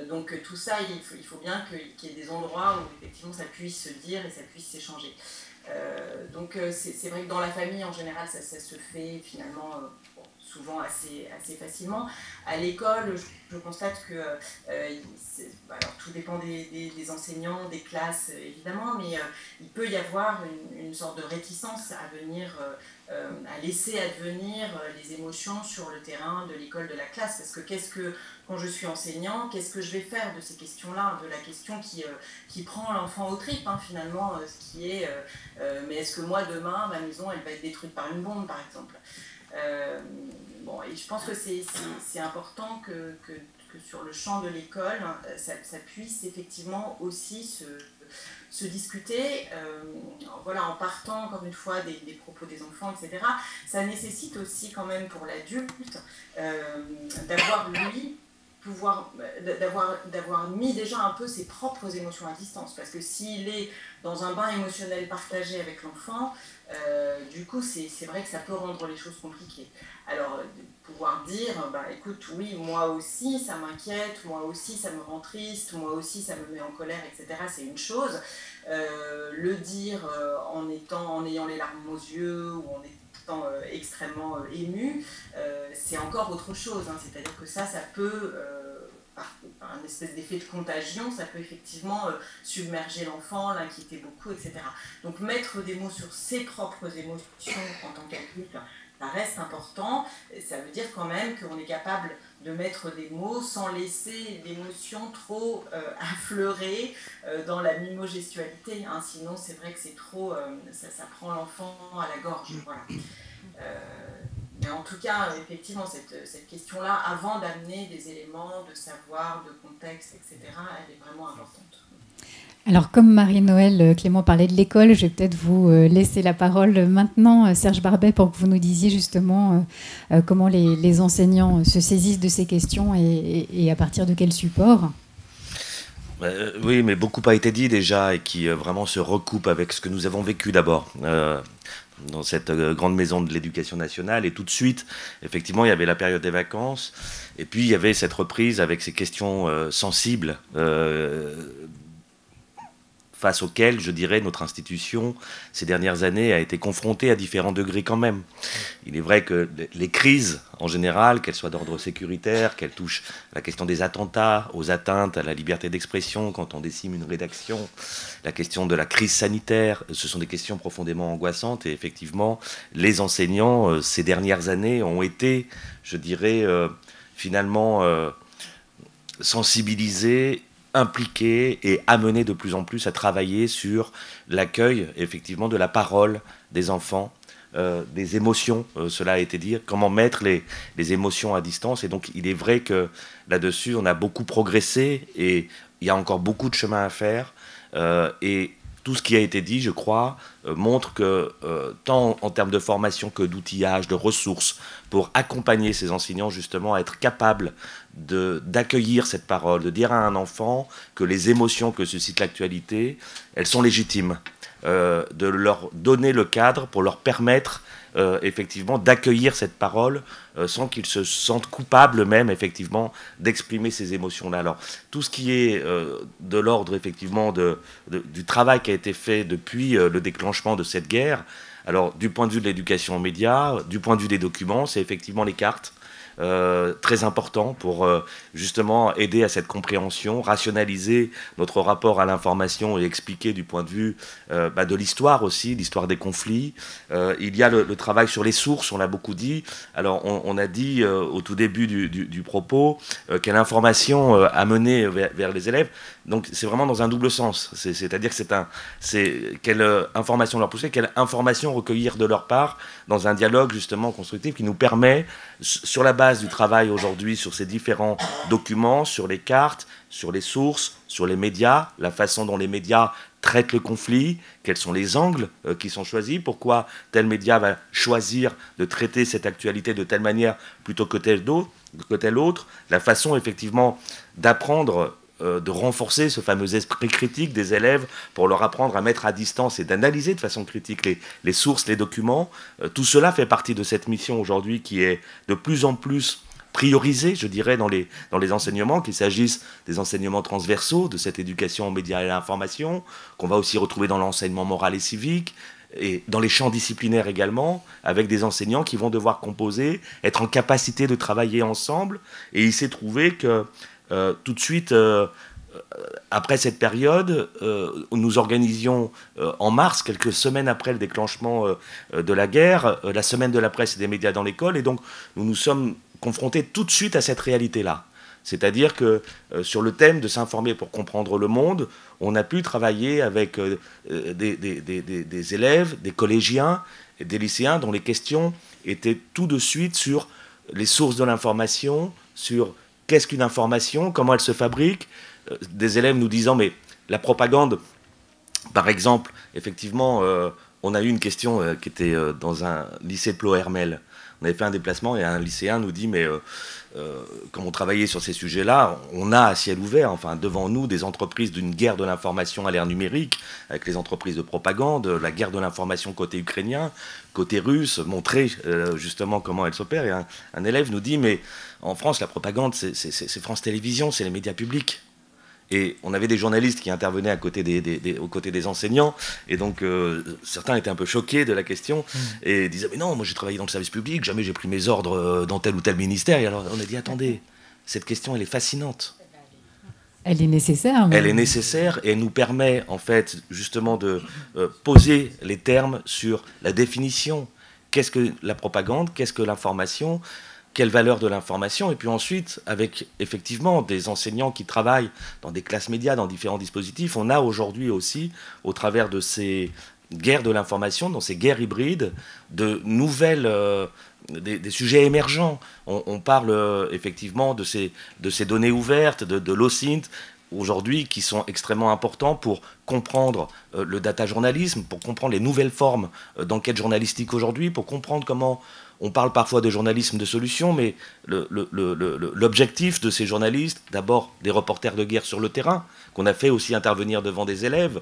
Donc tout ça, il faut bien qu'il y ait des endroits où effectivement ça puisse se dire et ça puisse s'échanger. Donc c'est vrai que dans la famille en général ça se fait finalement souvent assez facilement. À l'école, je constate que alors, tout dépend des enseignants, des classes évidemment, mais il peut y avoir une sorte de réticence à venir, à laisser advenir les émotions sur le terrain de l'école, de la classe, parce que quand je suis enseignant, qu'est-ce que je vais faire de ces questions-là, de la question qui prend l'enfant aux tripes, hein, finalement, ce qui est mais est-ce que moi demain ma maison elle va être détruite par une bombe par exemple. Bon, et je pense que c'est important que sur le champ de l'école, ça puisse effectivement aussi se discuter, voilà, en partant encore une fois des propos des enfants, etc. Ça nécessite aussi quand même pour l'adulte d'avoir lui d'avoir mis déjà un peu ses propres émotions à distance, parce que s'il est dans un bain émotionnel partagé avec l'enfant, du coup c'est vrai que ça peut rendre les choses compliquées. Alors pouvoir dire écoute, oui, moi aussi ça m'inquiète, moi aussi ça me rend triste, moi aussi ça me met en colère, etc., c'est une chose. Le dire en ayant les larmes aux yeux ou en étant extrêmement ému, c'est encore autre chose, hein. C'est-à-dire que ça peut par un espèce d'effet de contagion, ça peut effectivement submerger l'enfant, l'inquiéter beaucoup, etc. Donc mettre des mots sur ses propres émotions en tant qu'adulte, ça reste important. Ça veut dire quand même qu'on est capable de mettre des mots sans laisser l'émotion trop affleurer dans la mimogestualité, hein. Sinon c'est vrai que c'est trop, ça prend l'enfant à la gorge, voilà. Mais en tout cas, effectivement, cette question-là, avant d'amener des éléments de savoir, de contexte, etc., elle est vraiment importante. Alors, comme Marie-Noëlle Clément parlait de l'école, je vais peut-être vous laisser la parole maintenant, Serge Barbet, pour que vous nous disiez justement comment les enseignants se saisissent de ces questions et à partir de quel support. Oui, mais beaucoup a été dit déjà et qui vraiment se recoupe avec ce que nous avons vécu d'abord dans cette grande maison de l'éducation nationale. Et tout de suite, effectivement, il y avait la période des vacances. Et puis, il y avait cette reprise avec ces questions sensibles face auxquels, je dirais, notre institution, ces dernières années, a été confrontée à différents degrés quand même. Il est vrai que les crises, en général, qu'elles soient d'ordre sécuritaire, qu'elles touchent la question des attentats, aux atteintes à la liberté d'expression, quand on décime une rédaction, la question de la crise sanitaire, ce sont des questions profondément angoissantes. Et effectivement, les enseignants, ces dernières années, ont été, je dirais, finalement sensibilisés, impliqués et amenés de plus en plus à travailler sur l'accueil, effectivement, de la parole des enfants, des émotions, cela a été dit, comment mettre les émotions à distance. Et donc, il est vrai que là-dessus, on a beaucoup progressé et il y a encore beaucoup de chemin à faire. Et tout ce qui a été dit, je crois, montre que tant en termes de formation que d'outillage, de ressources, pour accompagner ces enseignants justement à être capables d'accueillir cette parole, de dire à un enfant que les émotions que suscite l'actualité, elles sont légitimes, de leur donner le cadre pour leur permettre effectivement d'accueillir cette parole sans qu'ils se sentent coupables même effectivement d'exprimer ces émotions-là. Alors tout ce qui est de l'ordre effectivement du travail qui a été fait depuis le déclenchement de cette guerre, alors du point de vue de l'éducation aux médias, du point de vue des documents, c'est effectivement les cartes. Très important pour justement aider à cette compréhension, rationaliser notre rapport à l'information et expliquer du point de vue de l'histoire aussi, l'histoire des conflits. Il y a le travail sur les sources, on l'a beaucoup dit. Alors on a dit au tout début du propos quelle information amener vers les élèves. Donc c'est vraiment dans un double sens, c'est-à-dire que c'est quelle information leur pousser, quelle information recueillir de leur part dans un dialogue justement constructif qui nous permet, sur la base du travail aujourd'hui sur ces différents documents, sur les cartes, sur les sources, sur les médias, la façon dont les médias traitent le conflit, quels sont les angles qui sont choisis, pourquoi tel média va choisir de traiter cette actualité de telle manière plutôt que tel autre, la façon effectivement d'apprendre, de renforcer ce fameux esprit critique des élèves pour leur apprendre à mettre à distance et d'analyser de façon critique les sources, les documents. Tout cela fait partie de cette mission aujourd'hui qui est de plus en plus priorisée, je dirais, dans les enseignements, qu'il s'agisse des enseignements transversaux, de cette éducation aux médias et à l'information, qu'on va aussi retrouver dans l'enseignement moral et civique, et dans les champs disciplinaires également, avec des enseignants qui vont devoir composer, être en capacité de travailler ensemble. Et il s'est trouvé que tout de suite, après cette période, nous organisions en mars, quelques semaines après le déclenchement de la guerre, la semaine de la presse et des médias dans l'école, et donc nous nous sommes confrontés tout de suite à cette réalité-là. C'est-à-dire que sur le thème de s'informer pour comprendre le monde, on a pu travailler avec des élèves, des collégiens et des lycéens dont les questions étaient tout de suite sur les sources de l'information, sur qu'est-ce qu'une information, comment elle se fabrique. Des élèves nous disant, mais la propagande, par exemple, effectivement, on a eu une question qui était dans un lycée de Plohermel. On avait fait un déplacement et un lycéen nous dit, mais comme on travaillait sur ces sujets-là, on a à ciel ouvert, enfin devant nous, des entreprises d'une guerre de l'information à l'ère numérique, avec les entreprises de propagande, la guerre de l'information côté ukrainien, côté russe, montrer justement comment elle s'opère. Et un élève nous dit, mais en France, la propagande, c'est France Télévisions, c'est les médias publics. Et on avait des journalistes qui intervenaient aux côtés des enseignants, et donc certains étaient un peu choqués de la question, et disaient, mais non, moi j'ai travaillé dans le service public, jamais j'ai pris mes ordres dans tel ou tel ministère. Et alors on a dit, attendez, cette question elle est fascinante. Elle est nécessaire. Mais... Elle est nécessaire, et elle nous permet en fait justement de poser les termes sur la définition. Qu'est-ce que la propagande, qu'est-ce que l'information, quelle valeur de l'information, et puis ensuite, avec effectivement des enseignants qui travaillent dans des classes médias, dans différents dispositifs, on a aujourd'hui aussi, au travers de ces guerres de l'information, dans ces guerres hybrides, de nouvelles, des sujets émergents. On parle effectivement de ces données ouvertes, de l'OSINT, aujourd'hui, qui sont extrêmement importants pour comprendre le data journalisme, pour comprendre les nouvelles formes d'enquête journalistique aujourd'hui, pour comprendre comment on parle parfois de journalisme de solution, mais l'objectif de ces journalistes, d'abord des reporters de guerre sur le terrain, qu'on a fait aussi intervenir devant des élèves,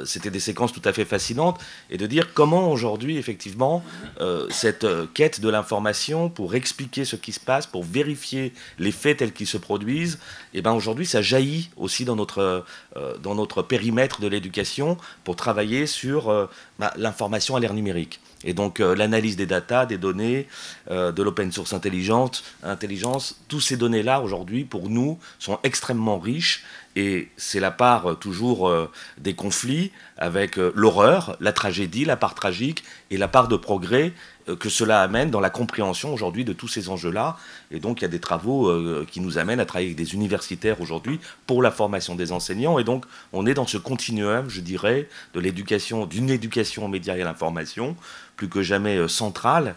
c'était des séquences tout à fait fascinantes, et de dire comment aujourd'hui, effectivement, cette quête de l'information pour expliquer ce qui se passe, pour vérifier les faits tels qu'ils se produisent, et ben aujourd'hui ça jaillit aussi dans notre périmètre de l'éducation pour travailler sur l'information à l'ère numérique. Et donc l'analyse des datas, des données, de l'open source intelligence, tous ces données-là aujourd'hui pour nous sont extrêmement riches, et c'est la part toujours des conflits avec l'horreur, la tragédie, la part tragique et la part de progrès que cela amène dans la compréhension aujourd'hui de tous ces enjeux-là. Et donc il y a des travaux qui nous amènent à travailler avec des universitaires aujourd'hui pour la formation des enseignants. Et donc on est dans ce continuum, je dirais, de l'éducation, d'une éducation aux médias et à l'information, plus que jamais centrale,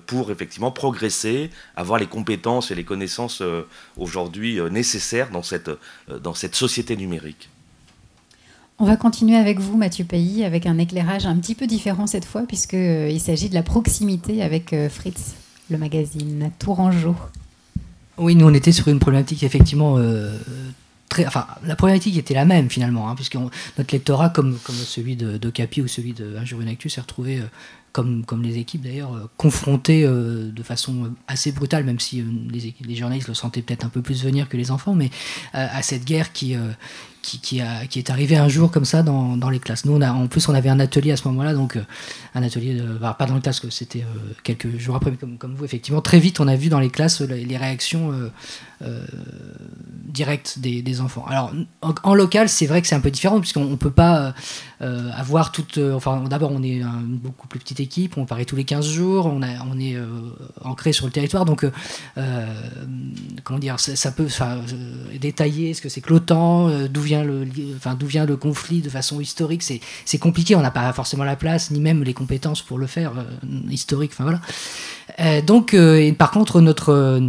pour effectivement progresser, avoir les compétences et les connaissances aujourd'hui nécessaires dans cette société numérique. On va continuer avec vous, Mathieu Pays, avec un éclairage un petit peu différent cette fois, puisqu'il s'agit de la proximité avec Fritz, le magazine Tourangeau. Oui, nous on était sur une problématique effectivement la problématique était la même finalement, puisque notre lectorat, comme celui d'Ocapi ou celui de Un jour une actu, s'est retrouvé, comme les équipes d'ailleurs, confrontés de façon assez brutale, même si les journalistes le sentaient peut-être un peu plus venir que les enfants, mais à cette guerre qui est arrivée un jour comme ça dans les classes. Nous, en plus, on avait un atelier à ce moment-là, donc un atelier, pas dans les classes, que c'était quelques jours après, mais comme vous, effectivement, très vite, on a vu dans les classes les réactions directes des enfants. Alors, en local, c'est vrai que c'est un peu différent, puisqu'on ne peut pas avoir toute... d'abord, on est une beaucoup plus petite équipe, on paraît tous les 15 jours, on est ancré sur le territoire, donc, comment dire, ça peut détailler ce que c'est que l'OTAN, d'où vient le conflit de façon historique, c'est compliqué, on n'a pas forcément la place, ni même les compétences pour le faire, historique, voilà. Donc, par contre, notre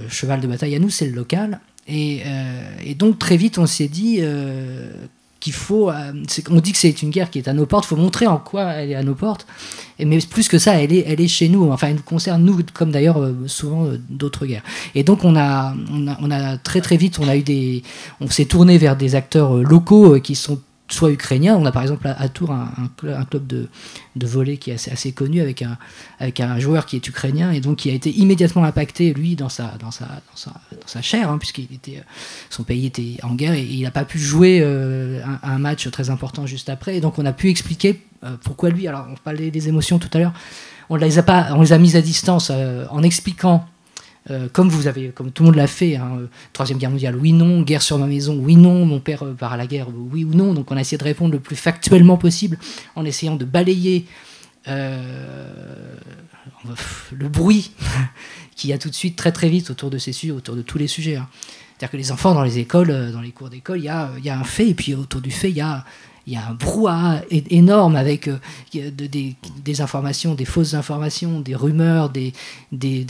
cheval de bataille à nous, c'est le local. Et donc, très vite, on s'est dit qu'il faut... on dit que c'est une guerre qui est à nos portes, il faut montrer en quoi elle est à nos portes. Mais plus que ça, elle est chez nous. Enfin, elle nous concerne, nous, comme d'ailleurs souvent d'autres guerres. Et donc, on a très très vite, on s'est tourné vers des acteurs locaux qui sont soit ukrainiens. On a par exemple à Tours un club de volley qui est assez connu avec un joueur qui est ukrainien et donc qui a été immédiatement impacté, lui, dans sa chair, son pays était en guerre et il n'a pas pu jouer un match très important juste après. Et donc on a pu expliquer pourquoi lui. Alors on parlait des émotions tout à l'heure. On les a mises à distance en expliquant. Comme tout le monde l'a fait, Troisième Guerre mondiale, oui, non, guerre sur ma maison, oui, non, mon père part à la guerre, oui ou non. Donc on a essayé de répondre le plus factuellement possible en essayant de balayer le bruit qu'il y a tout de suite très très vite autour de ces sujets, autour de tous les sujets. C'est-à-dire que les enfants dans les écoles, dans les cours d'école, il y a un fait et puis autour du fait, il y a un brouhaha énorme avec des informations, des fausses informations, des rumeurs, des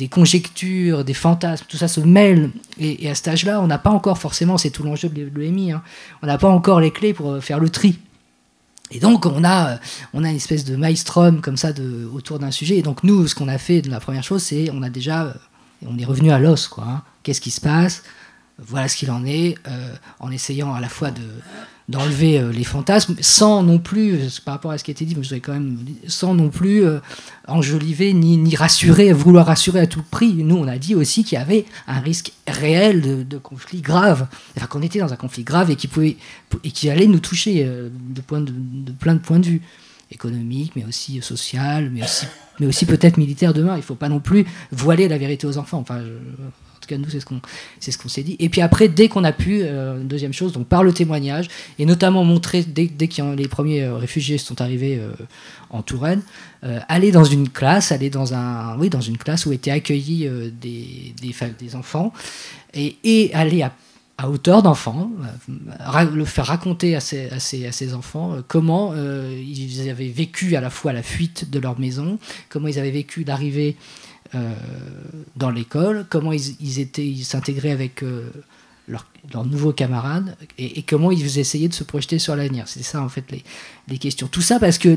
conjectures, des fantasmes, tout ça se mêle. Et à cet âge-là, on n'a pas encore forcément, c'est tout l'enjeu de l'EMI, on n'a pas encore les clés pour faire le tri. Et donc, on a une espèce de maelstrom comme ça autour d'un sujet. Et donc, nous, ce qu'on a fait, la première chose, c'est on est revenu à l'os, quoi. Qu'est-ce qui se passe ? Voilà ce qu'il en est, en essayant à la fois d'enlever les fantasmes, sans non plus, par rapport à ce qui a été dit, mais je voudrais quand même, sans non plus enjoliver ni rassurer, vouloir rassurer à tout prix. Nous, on a dit aussi qu'il y avait un risque réel de conflit grave, enfin qu'on était dans un conflit grave et qui allait nous toucher de plein de points de vue, économique, mais aussi social, mais aussi peut-être militaire demain. Il ne faut pas non plus voiler la vérité aux enfants. Enfin, en tout cas, nous, c'est ce qu'on s'est dit. Et puis après, dès qu'on a pu, deuxième chose, donc par le témoignage, et notamment montrer, dès que les premiers réfugiés sont arrivés en Touraine, aller dans une classe, dans une classe où étaient accueillis des enfants, et aller à hauteur d'enfants, le faire raconter à ces enfants comment ils avaient vécu à la fois la fuite de leur maison, comment ils avaient vécu l'arrivée dans l'école, comment ils s'intégraient avec leurs nouveaux camarades et comment ils essayaient de se projeter sur l'avenir. C'est ça en fait les questions. Tout ça parce que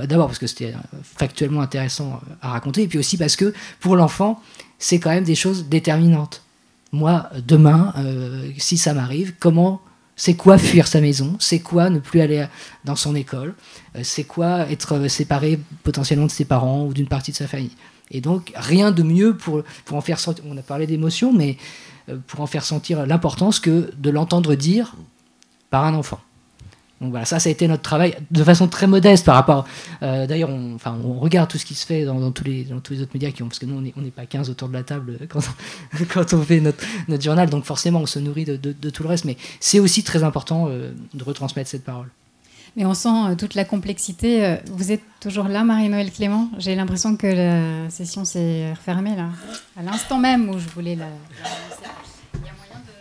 d'abord parce que c'était factuellement intéressant à raconter et puis aussi parce que pour l'enfant c'est quand même des choses déterminantes. Moi demain si ça m'arrive, c'est quoi fuir sa maison, c'est quoi ne plus aller dans son école, c'est quoi être séparé potentiellement de ses parents ou d'une partie de sa famille. Et donc rien de mieux pour en faire sentir, on a parlé d'émotion, mais pour en faire sentir l'importance que de l'entendre dire par un enfant. Donc voilà, ça a été notre travail de façon très modeste par rapport. D'ailleurs, on regarde tout ce qui se fait dans tous les autres médias parce que nous, on n'est pas 15 autour de la table quand on fait notre journal, donc forcément, on se nourrit de tout le reste. Mais c'est aussi très important de retransmettre cette parole. Mais on sent toute la complexité. Vous êtes toujours là, Marie-Noëlle Clément. J'ai l'impression que la session s'est refermée là, à l'instant même où je voulais la lancer. Il y a moyen de...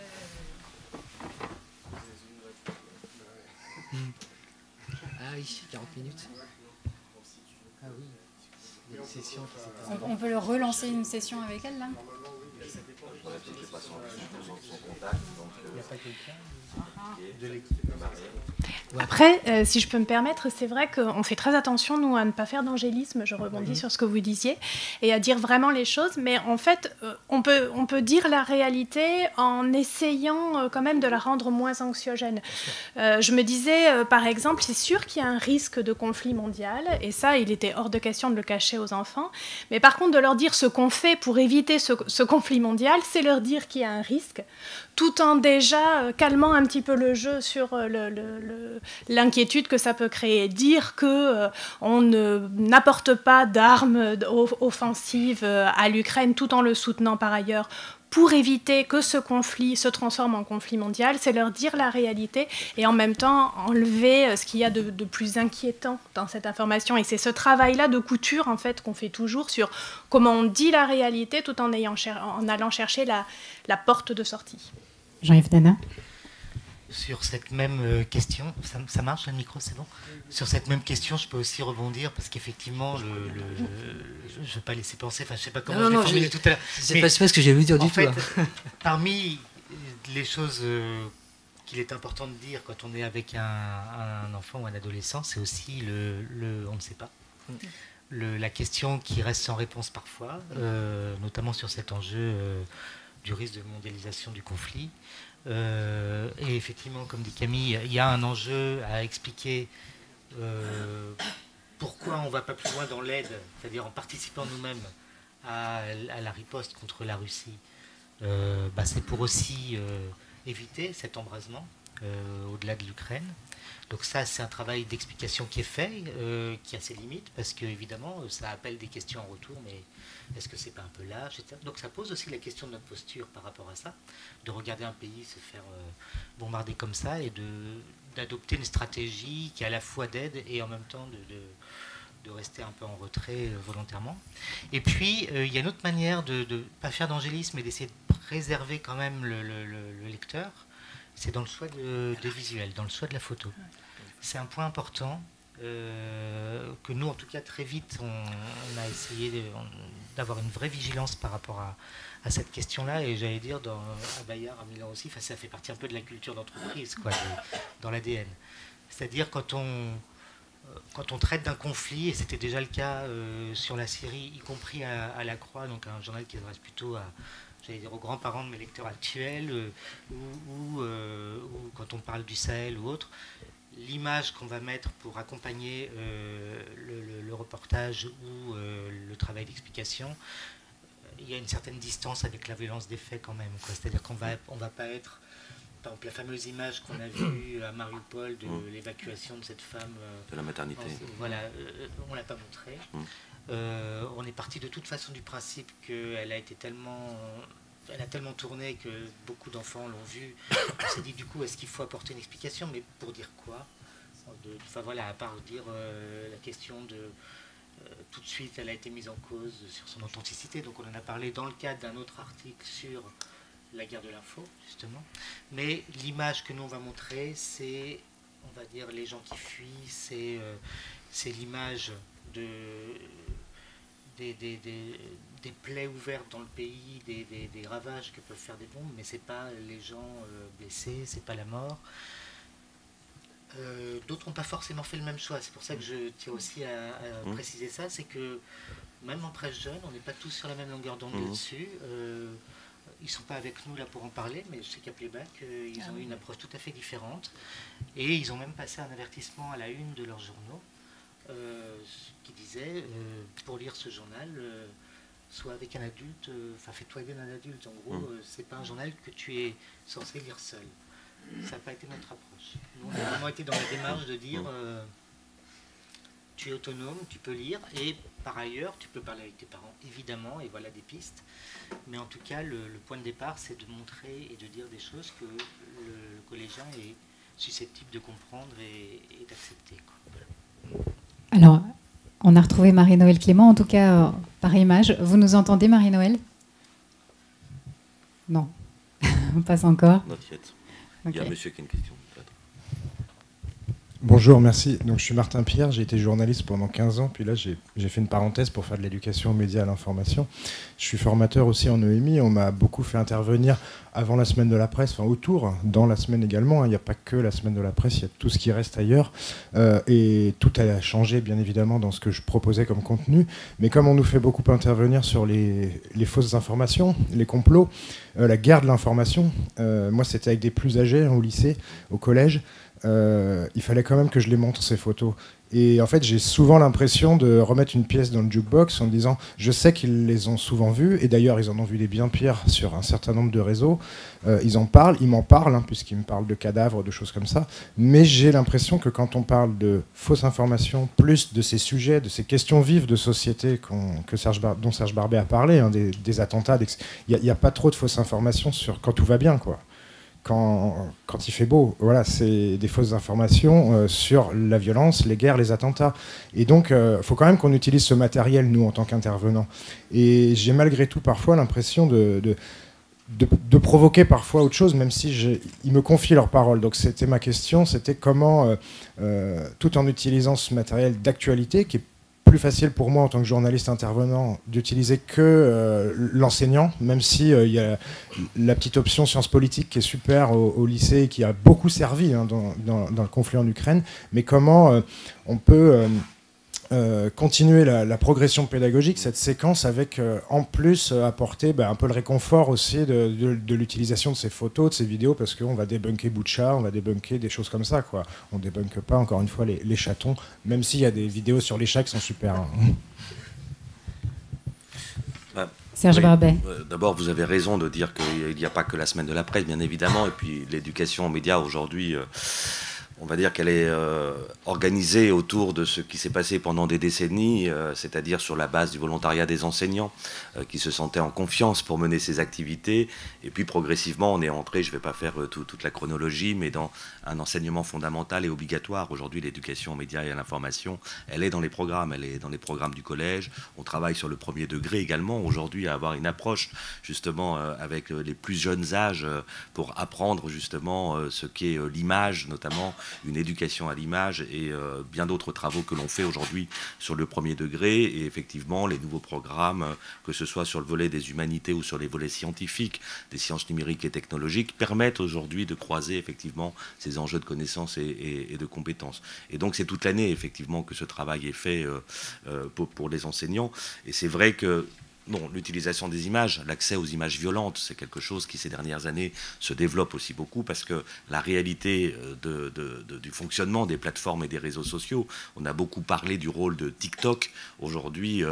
Ah oui, 40 minutes. Ah oui, il y a une session qui s'est... On peut relancer une session avec elle là. Il n'y a pas quelqu'un de l'équipe. Après, si je peux me permettre, c'est vrai qu'on fait très attention, nous, à ne pas faire d'angélisme, je rebondis sur ce que vous disiez, et à dire vraiment les choses, mais en fait, on peut dire la réalité en essayant quand même de la rendre moins anxiogène. Je me disais, par exemple, c'est sûr qu'il y a un risque de conflit mondial, et ça, il était hors de question de le cacher aux enfants, mais par contre, de leur dire ce qu'on fait pour éviter ce conflit mondial, c'est leur dire qu'il y a un risque, tout en déjà calmant un petit peu le jeu sur l'inquiétude que ça peut créer. Dire qu'on n'apporte pas d'armes offensives à l'Ukraine tout en le soutenant par ailleurs pour éviter que ce conflit se transforme en conflit mondial, c'est leur dire la réalité et en même temps enlever ce qu'il y a de plus inquiétant dans cette information. Et c'est ce travail-là de couture en fait, qu'on fait toujours sur comment on dit la réalité tout en allant chercher la porte de sortie. Jean-Yves Dana. Sur cette même question, ça marche le micro, c'est bon? Sur cette même question, je peux aussi rebondir parce qu'effectivement, je ne vais pas laisser penser, enfin je ne sais pas comment je l'ai formulé tout à l'heure. C'est pas ce que j'ai voulu dire du tout. En fait, parmi les choses qu'il est important de dire quand on est avec un enfant ou un adolescent, c'est aussi on ne sait pas. La question qui reste sans réponse parfois, notamment sur cet enjeu du risque de mondialisation du conflit. Et effectivement, comme dit Camille, il y a un enjeu à expliquer pourquoi on ne va pas plus loin dans l'aide, c'est-à-dire en participant nous-mêmes à la riposte contre la Russie. C'est pour aussi éviter cet embrasement au-delà de l'Ukraine. Donc ça, c'est un travail d'explication qui est fait, qui a ses limites, parce qu'évidemment, ça appelle des questions en retour, mais est-ce que c'est pas un peu lâche, etc. Donc ça pose aussi la question de notre posture par rapport à ça, de regarder un pays se faire bombarder comme ça, et d'adopter une stratégie qui est à la fois d'aide et en même temps de rester un peu en retrait volontairement. Et puis, il y a une autre manière de ne pas faire d'angélisme, mais d'essayer de préserver quand même le lecteur, c'est dans le choix des visuels, dans le choix de la photo. C'est un point important que nous, en tout cas, très vite, on a essayé d'avoir une vraie vigilance par rapport à cette question-là. Et j'allais dire, à Bayard, à Milan aussi, ça fait partie un peu de la culture d'entreprise, quoi, dans l'ADN. C'est-à-dire quand on traite d'un conflit, et c'était déjà le cas sur la Syrie, y compris à La Croix, donc un journal qui s'adresse plutôt aux grands-parents de mes lecteurs actuels, ou quand on parle du Sahel ou autre, l'image qu'on va mettre pour accompagner le reportage ou le travail d'explication, il y a une certaine distance avec la violence des faits quand même. C'est-à-dire qu'on va pas être... Par exemple, la fameuse image qu'on a vue à Mariupol de l'évacuation de cette femme... de la maternité. Voilà, on ne l'a pas montré. On est parti de toute façon du principe qu'elle a été tellement... Elle a tellement tourné que beaucoup d'enfants l'ont vue. On s'est dit, du coup, est-ce qu'il faut apporter une explication? Mais pour dire quoi? Enfin voilà, à part dire la question de... tout de suite, elle a été mise en cause sur son authenticité. Donc on en a parlé dans le cadre d'un autre article sur la guerre de l'info, justement. Mais l'image que nous, on va montrer, c'est, on va dire, les gens qui fuient, c'est l'image des plaies ouvertes dans le pays, des ravages que peuvent faire des bombes, mais c'est pas les gens blessés, c'est pas la mort. D'autres n'ont pas forcément fait le même choix. C'est pour ça que je tiens aussi à préciser ça, c'est que même en presse jeune, on n'est pas tous sur la même longueur d'onde là-dessus. Ils ne sont pas avec nous là pour en parler, mais je sais qu'à Playback, ils ont eu une approche tout à fait différente. Et ils ont même passé un avertissement à la une de leurs journaux qui disait, pour lire ce journal, soit avec un adulte, enfin fais-toi aider d'un adulte. En gros, c'est pas un journal que tu es censé lire seul. Ça n'a pas été notre approche. Nous, on a vraiment été dans la démarche de dire tu es autonome, tu peux lire, et par ailleurs, tu peux parler avec tes parents, évidemment, et voilà des pistes. Mais en tout cas, le point de départ, c'est de montrer et de dire des choses que le collégien est susceptible de comprendre et d'accepter. Alors, on a retrouvé Marie-Noëlle Clément, en tout cas par image. Vous nous entendez, Marie-Noëlle? Non, pas encore. Not yet. Il y a un monsieur qui a une question. Bonjour, merci. Donc, je suis Martin Pierre, j'ai été journaliste pendant 15 ans, puis là j'ai fait une parenthèse pour faire de l'éducation aux médias et à l'information. Je suis formateur aussi en EMI, on m'a beaucoup fait intervenir avant la semaine de la presse, enfin autour, dans la semaine également, il n'y a pas que la semaine de la presse, il y a tout ce qui reste ailleurs, et tout a changé bien évidemment dans ce que je proposais comme contenu, mais comme on nous fait beaucoup intervenir sur les fausses informations, les complots, la guerre de l'information, moi c'était avec des plus âgés au lycée, au collège, il fallait quand même que je les montre ces photos. Et en fait, j'ai souvent l'impression de remettre une pièce dans le jukebox en me disant, je sais qu'ils les ont souvent vus, et d'ailleurs, ils en ont vu des bien pires sur un certain nombre de réseaux. Ils m'en parlent, hein, puisqu'ils me parlent de cadavres, de choses comme ça. Mais j'ai l'impression que quand on parle de fausses informations, plus de ces sujets, de ces questions vives de société dont Serge Barbet a parlé, hein, des attentats, il n'y a pas trop de fausses informations sur quand tout va bien, quoi. Quand il fait beau, voilà, c'est des fausses informations sur la violence, les guerres, les attentats. Et donc, il faut quand même qu'on utilise ce matériel, nous, en tant qu'intervenants. Et j'ai malgré tout parfois l'impression de provoquer parfois autre chose, même si ils me confient leurs paroles. Donc c'était ma question, c'était comment, tout en utilisant ce matériel d'actualité, qui est plus facile pour moi en tant que journaliste intervenant d'utiliser que l'enseignant, même si il y a la petite option sciences politiques qui est super au lycée et qui a beaucoup servi hein, dans le conflit en Ukraine, mais comment on peut continuer la progression pédagogique, cette séquence, avec en plus apporter un peu le réconfort aussi de l'utilisation de ces photos, de ces vidéos, parce qu'on va débunker Boutcha, on va débunker des choses comme ça, quoi. On débunke pas, encore une fois, les chatons, même s'il y a des vidéos sur les chats qui sont super. Hein. Serge Barbet. D'abord, vous avez raison de dire qu'il n'y a pas que la semaine de la presse, bien évidemment, et puis l'éducation aux médias aujourd'hui... on va dire qu'elle est organisée autour de ce qui s'est passé pendant des décennies, c'est-à-dire sur la base du volontariat des enseignants qui se sentaient en confiance pour mener ces activités. Et puis progressivement, on est entré, je ne vais pas faire toute la chronologie, mais dans un enseignement fondamental et obligatoire. Aujourd'hui, l'éducation aux médias et à l'information, elle est dans les programmes. Elle est dans les programmes du collège. On travaille sur le premier degré également, aujourd'hui, à avoir une approche justement avec les plus jeunes âges pour apprendre justement ce qu'est l'image, notamment une éducation à l'image et bien d'autres travaux que l'on fait aujourd'hui sur le premier degré. Et effectivement, les nouveaux programmes, que ce soit sur le volet des humanités ou sur les volets scientifiques, des sciences numériques et technologiques, permettent aujourd'hui de croiser effectivement ces enjeux de connaissances et de compétences. Et donc c'est toute l'année effectivement que ce travail est fait pour les enseignants. Et c'est vrai que non, l'utilisation des images, l'accès aux images violentes, c'est quelque chose qui, ces dernières années, se développe aussi beaucoup parce que la réalité du fonctionnement des plateformes et des réseaux sociaux, on a beaucoup parlé du rôle de TikTok aujourd'hui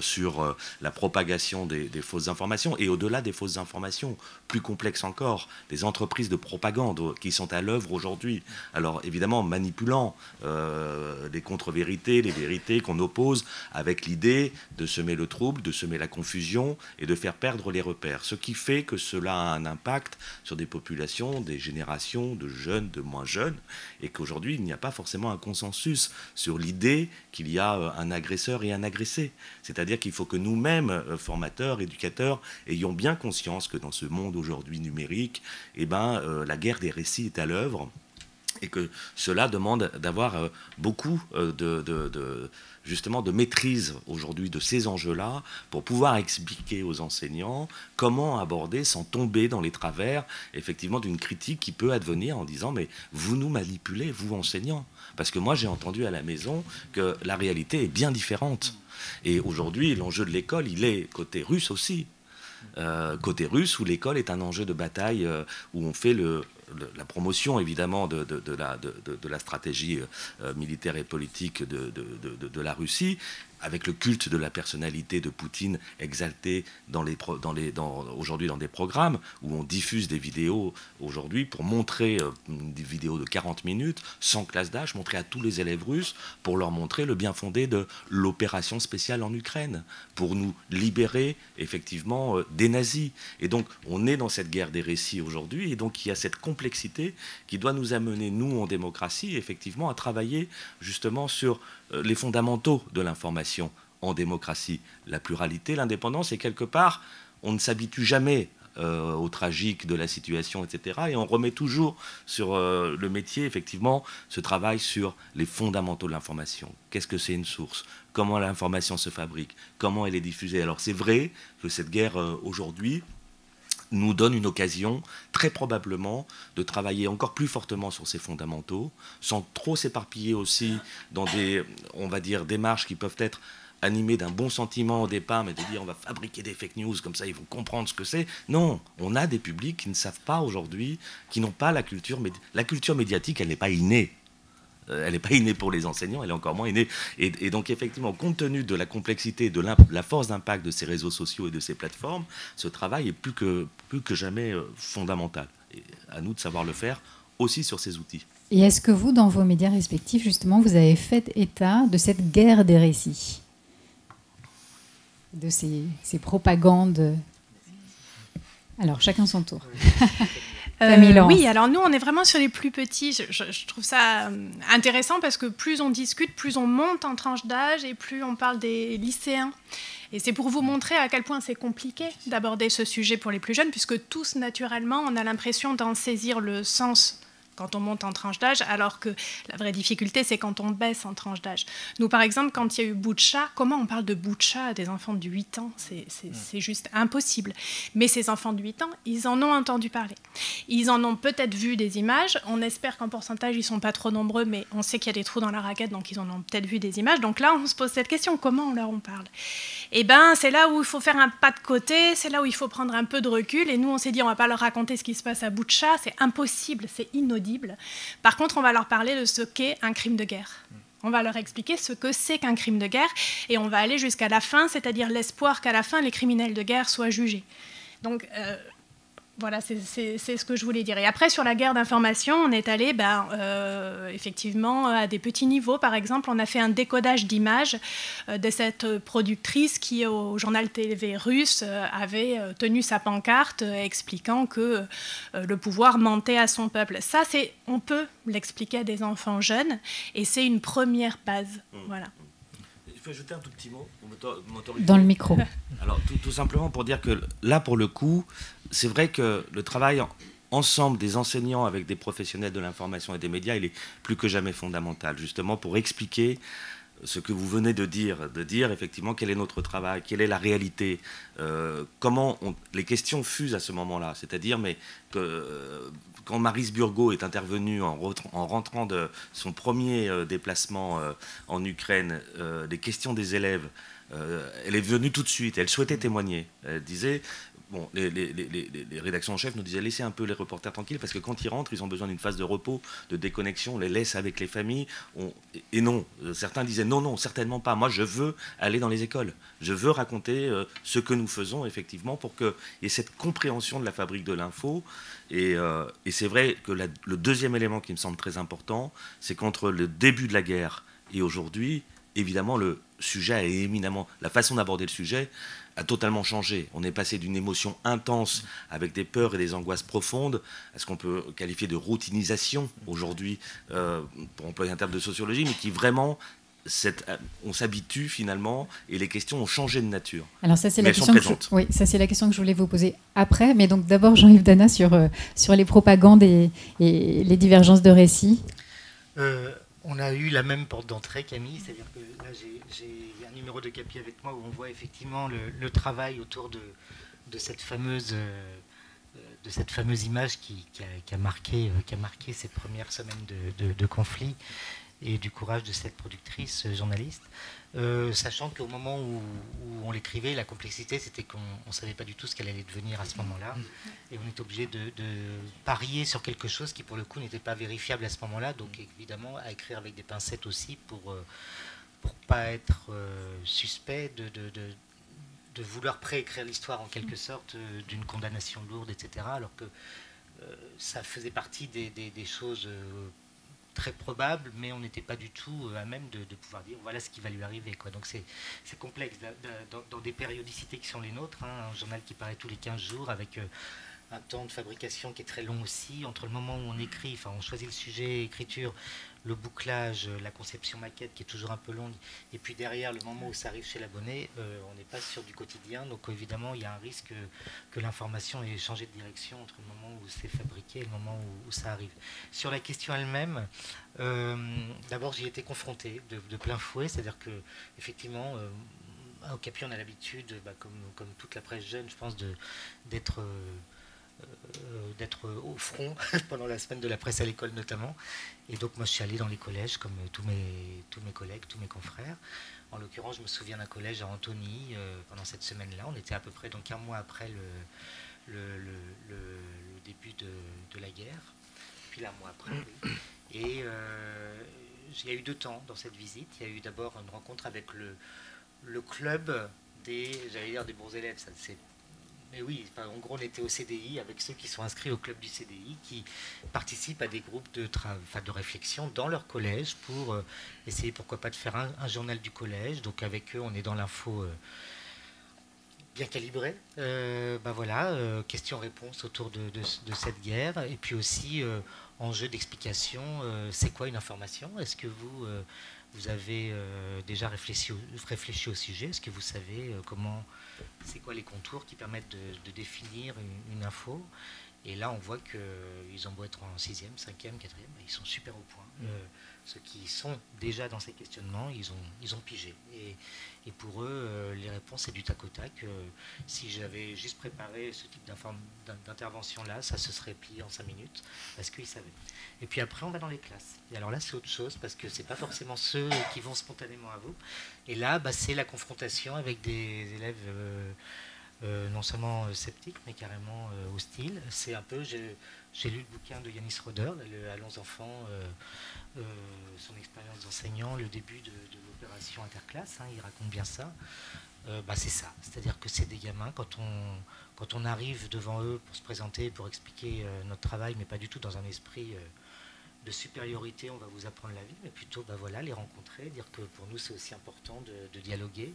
sur la propagation des fausses informations et au-delà des fausses informations, plus complexe encore, des entreprises de propagande qui sont à l'œuvre aujourd'hui. Alors évidemment, manipulant les contre-vérités, les vérités qu'on oppose avec l'idée de semer le trouble, de semer la confusion et de faire perdre les repères. Ce qui fait que cela a un impact sur des populations, des générations de jeunes, de moins jeunes, et qu'aujourd'hui, il n'y a pas forcément un consensus sur l'idée qu'il y a un agresseur et un agressé. C'est-à-dire qu'il faut que nous-mêmes, formateurs, éducateurs, ayons bien conscience que dans ce monde aujourd'hui numérique, la guerre des récits est à l'œuvre. et que cela demande d'avoir beaucoup justement de maîtrise aujourd'hui de ces enjeux-là pour pouvoir expliquer aux enseignants comment aborder sans tomber dans les travers effectivement d'une critique qui peut advenir en disant mais vous nous manipulez, vous enseignants, parce que moi j'ai entendu à la maison que la réalité est bien différente. Et aujourd'hui l'enjeu de l'école il est côté russe aussi. Côté russe, où l'école est un enjeu de bataille, où on fait la promotion évidemment de la stratégie militaire et politique de la Russie, avec le culte de la personnalité de Poutine exalté aujourd'hui dans des programmes où on diffuse des vidéos aujourd'hui pour montrer des vidéos de 40 minutes sans classe d'âge, montrer à tous les élèves russes pour leur montrer le bien fondé de l'opération spéciale en Ukraine, pour nous libérer effectivement des nazis. Et donc on est dans cette guerre des récits aujourd'hui, et donc il y a cette complexité qui doit nous amener, nous en démocratie, effectivement à travailler justement sur les fondamentaux de l'information en démocratie, la pluralité, l'indépendance, et quelque part, on ne s'habitue jamais au tragique de la situation, etc. Et on remet toujours sur le métier, effectivement, ce travail sur les fondamentaux de l'information. Qu'est-ce que c'est une source? Comment l'information se fabrique? Comment elle est diffusée? Alors c'est vrai que cette guerre aujourd'hui nous donne une occasion, très probablement, de travailler encore plus fortement sur ces fondamentaux, sans trop s'éparpiller aussi dans des, on va dire, démarches qui peuvent être animées d'un bon sentiment au départ, mais de dire on va fabriquer des fake news, comme ça ils vont comprendre ce que c'est. Non, on a des publics qui ne savent pas aujourd'hui, qui n'ont pas la culture médiatique, elle n'est pas innée. Elle n'est pas innée pour les enseignants, elle est encore moins innée. Et donc, effectivement, compte tenu de la complexité, de la force d'impact de ces réseaux sociaux et de ces plateformes, ce travail est plus que jamais fondamental. Et à nous de savoir le faire aussi sur ces outils. Et est-ce que vous, dans vos médias respectifs, justement, vous avez fait état de cette guerre des récits, de ces propagandes? Alors, chacun son tour. Oui, alors nous, on est vraiment sur les plus petits. Je trouve ça intéressant parce que plus on discute, plus on monte en tranche d'âge et plus on parle des lycéens. Et c'est pour vous montrer à quel point c'est compliqué d'aborder ce sujet pour les plus jeunes, puisque tous, naturellement, on a l'impression d'en saisir le sens quand on monte en tranche d'âge, alors que la vraie difficulté, c'est quand on baisse en tranche d'âge. Nous, par exemple, quand il y a eu Boutcha, comment on parle de Boutcha à des enfants de 8 ans? C'est juste impossible. Mais ces enfants de 8 ans, ils en ont entendu parler. Ils en ont peut-être vu des images. On espère qu'en pourcentage, ils ne sont pas trop nombreux, mais on sait qu'il y a des trous dans la raquette, donc ils en ont peut-être vu des images. Donc là, on se pose cette question, comment on leur en parle? Eh bien, c'est là où il faut faire un pas de côté, c'est là où il faut prendre un peu de recul. Et nous, on s'est dit, on ne va pas leur raconter ce qui se passe à Boutcha, c'est impossible, c'est inaudible. Par contre, on va leur parler de ce qu'est un crime de guerre. On va leur expliquer ce que c'est qu'un crime de guerre et on va aller jusqu'à la fin, c'est-à-dire l'espoir qu'à la fin, les criminels de guerre soient jugés. Donc, voilà, c'est ce que je voulais dire. Et après, sur la guerre d'information, on est allé effectivement à des petits niveaux. Par exemple, on a fait un décodage d'images de cette productrice qui, au journal TV russe, avait tenu sa pancarte expliquant que le pouvoir mentait à son peuple. Ça, on peut l'expliquer à des enfants jeunes et c'est une première base. Voilà. Il faut ajouter un tout petit mot. Dans le micro. Alors, tout simplement pour dire que là, pour le coup, c'est vrai que le travail ensemble des enseignants avec des professionnels de l'information et des médias, il est plus que jamais fondamental, justement pour expliquer ce que vous venez de dire effectivement quel est notre travail, quelle est la réalité, comment les questions fusent à ce moment-là. C'est-à-dire, mais quand Maryse Burgot est intervenue en rentrant de son premier déplacement en Ukraine, les questions des élèves, elle est venue tout de suite, elle souhaitait témoigner. Elle disait... Bon, les rédactions en chef nous disaient laissez un peu les reporters tranquilles parce que quand ils rentrent, ils ont besoin d'une phase de repos, de déconnexion, on les laisse avec les familles. Et non, certains disaient non, certainement pas. Moi, je veux aller dans les écoles. Je veux raconter ce que nous faisons effectivement pour qu'il y ait cette compréhension de la fabrique de l'info. Et c'est vrai que le deuxième élément qui me semble très important, c'est qu'entre le début de la guerre et aujourd'hui, évidemment, le sujet a éminemment, la façon d'aborder le sujet a totalement changé. On est passé d'une émotion intense avec des peurs et des angoisses profondes à ce qu'on peut qualifier de routinisation aujourd'hui, pour employer un terme de sociologie, mais qui vraiment on s'habitue finalement et les questions ont changé de nature. Alors ça, c'est la question que je voulais vous poser après. Mais donc d'abord, Jean-Yves Dana, sur les propagandes et les divergences de récits. On a eu la même porte d'entrée, Camille, c'est-à-dire que là, j'ai un numéro de Capi avec moi où on voit effectivement le travail autour de cette fameuse image qui a marqué ces premières semaines de conflit et du courage de cette productrice journaliste, sachant qu'au moment où on l'écrivait, la complexité, c'était qu'on ne savait pas du tout ce qu'elle allait devenir à ce moment-là, et on était obligé de parier sur quelque chose qui, pour le coup, n'était pas vérifiable à ce moment-là, donc évidemment, à écrire avec des pincettes aussi pour pas être suspect de vouloir préécrire l'histoire en quelque sorte d'une condamnation lourde, etc., alors que ça faisait partie des choses très probable, mais on n'était pas du tout à même de pouvoir dire voilà ce qui va lui arriver, quoi. Donc c'est complexe dans des périodicités qui sont les nôtres, hein, un journal qui paraît tous les 15 jours avec un temps de fabrication qui est très long aussi, entre le moment où on écrit, enfin on choisit le sujet, écriture, le bouclage, la conception maquette qui est toujours un peu longue, et puis derrière le moment où ça arrive chez l'abonné, on n'est pas sur du quotidien, donc évidemment il y a un risque que l'information ait changé de direction entre le moment où c'est fabriqué et le moment où ça arrive. Sur la question elle-même, d'abord j'y ai été confronté de plein fouet, c'est-à-dire que effectivement au Capi on a l'habitude, comme toute la presse jeune, je pense, d'être au front pendant la semaine de la presse à l'école notamment, et donc moi je suis allé dans les collèges comme tous mes collègues, tous mes confrères. En l'occurrence je me souviens d'un collège à Antony pendant cette semaine-là, on était à peu près donc un mois après le début de la guerre, puis un mois après, oui. Et il y a eu 2 temps dans cette visite. Il y a eu d'abord une rencontre avec le club des bons élèves, ça c'est. Mais oui, en gros, on était au CDI avec ceux qui sont inscrits au club du CDI, qui participent à des groupes de réflexion dans leur collège pour essayer, pourquoi pas, de faire un journal du collège. Donc avec eux, on est dans l'info bien calibrée. Questions-réponses autour de cette guerre. Et puis aussi, enjeu d'explication, c'est quoi une information? Est-ce que vous avez déjà réfléchi au sujet? Est-ce que vous savez c'est quoi les contours qui permettent de définir une info? Et là, on voit qu'ils ont beau être en 6e, 5e, 4e, ils sont super au point. Ceux qui sont déjà dans ces questionnements, ils ont pigé. Et pour eux, les réponses, c'est du tac au tac. Si j'avais juste préparé ce type d'intervention-là, ça se serait plié en 5 minutes, parce qu'ils savaient. Et puis après, on va dans les classes. Et alors là, c'est autre chose, parce que c'est pas forcément ceux qui vont spontanément à vous. Et là, c'est la confrontation avec des élèves non seulement sceptiques, mais carrément hostiles. C'est un peu, j'ai lu le bouquin de Yanis Roder, Allons enfants, son expérience d'enseignant, le début de l'opération interclasse, il raconte bien ça. C'est ça, c'est-à-dire que c'est des gamins, quand on arrive devant eux pour se présenter, pour expliquer notre travail, mais pas du tout dans un esprit de supériorité, on va vous apprendre la vie, mais plutôt les rencontrer, dire que pour nous c'est aussi important de dialoguer.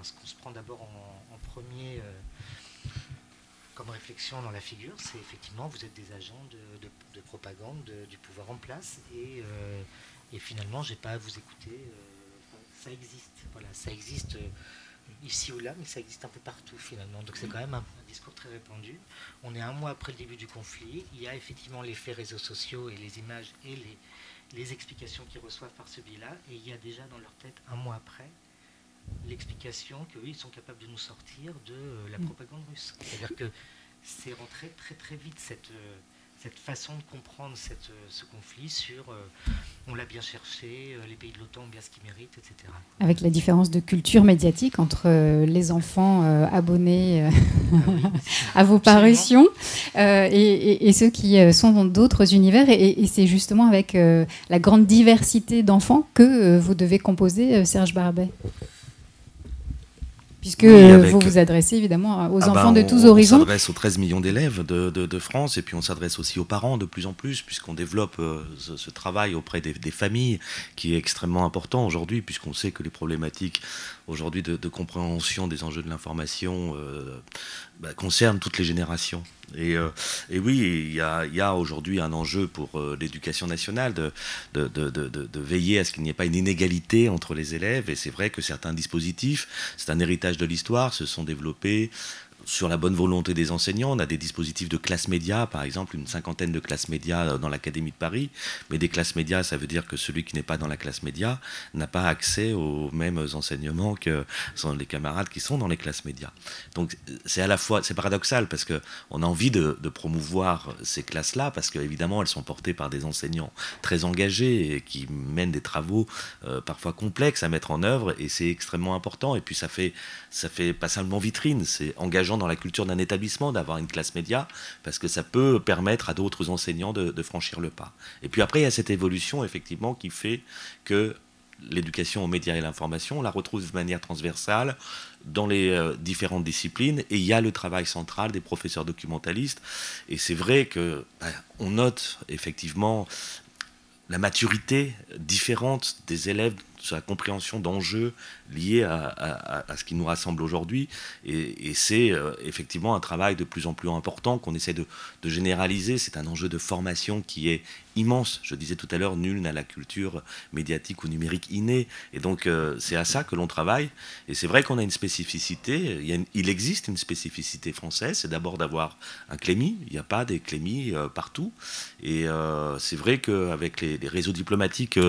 Ce qu'on se prend d'abord en premier comme réflexion dans la figure, c'est effectivement vous êtes des agents de propagande du pouvoir en place, et finalement j'ai pas à vous écouter. Ça existe, ça existe ici ou là, mais ça existe un peu partout finalement. Donc c'est quand même un discours très répandu. On est un mois après le début du conflit. Il y a effectivement l'effet réseaux sociaux et les images et les explications qu'ils reçoivent par ce biais-là. Et il y a déjà dans leur tête, un mois après, l'explication qu'eux, ils sont capables de nous sortir de la propagande russe. C'est-à-dire que c'est rentré très très vite cette façon de comprendre ce conflit sur on l'a bien cherché, les pays de l'OTAN ont bien ce qu'ils méritent, etc. Avec la différence de culture médiatique entre les enfants abonnés à vos parutions et ceux qui sont dans d'autres univers. Et c'est justement avec la grande diversité d'enfants que vous devez composer, Serge Barbet. Puisque vous vous adressez évidemment aux enfants de tous horizons. On s'adresse aux 13 millions d'élèves de France, et puis on s'adresse aussi aux parents de plus en plus, puisqu'on développe ce travail auprès des familles, qui est extrêmement important aujourd'hui, puisqu'on sait que les problématiques aujourd'hui de compréhension des enjeux de l'information concernent toutes les générations. Et oui, il y a aujourd'hui un enjeu pour l'éducation nationale de veiller à ce qu'il n'y ait pas une inégalité entre les élèves. Et c'est vrai que certains dispositifs, c'est un héritage de l'histoire, se sont développés sur la bonne volonté des enseignants. On a des dispositifs de classes médias, par exemple, une 50aine de classes médias dans l'Académie de Paris. Mais des classes médias, ça veut dire que celui qui n'est pas dans la classe média n'a pas accès aux mêmes enseignements que sont les camarades qui sont dans les classes médias. Donc c'est à la fois, c'est paradoxal parce qu'on a envie de promouvoir ces classes-là, parce qu'évidemment elles sont portées par des enseignants très engagés et qui mènent des travaux parfois complexes à mettre en œuvre, et c'est extrêmement important. Et puis ça fait pas seulement vitrine, c'est engageant dans la culture d'un établissement d'avoir une classe média, parce que ça peut permettre à d'autres enseignants de franchir le pas. Et puis après, il y a cette évolution, effectivement, qui fait que l'éducation aux médias et l'information, on la retrouve de manière transversale dans les différentes disciplines, et il y a le travail central des professeurs documentalistes. Et c'est vrai que on note effectivement la maturité différente des élèves sur la compréhension d'enjeux liés à ce qui nous rassemble aujourd'hui. Et c'est effectivement un travail de plus en plus important qu'on essaie de généraliser. C'est un enjeu de formation qui est immense. Je disais tout à l'heure, nul n'a la culture médiatique ou numérique innée. Et donc, c'est à ça que l'on travaille. Et c'est vrai qu'on a une spécificité. Il existe une spécificité française. C'est d'abord d'avoir un clémy. Il n'y a pas des clémies partout. Et c'est vrai qu'avec les réseaux diplomatiques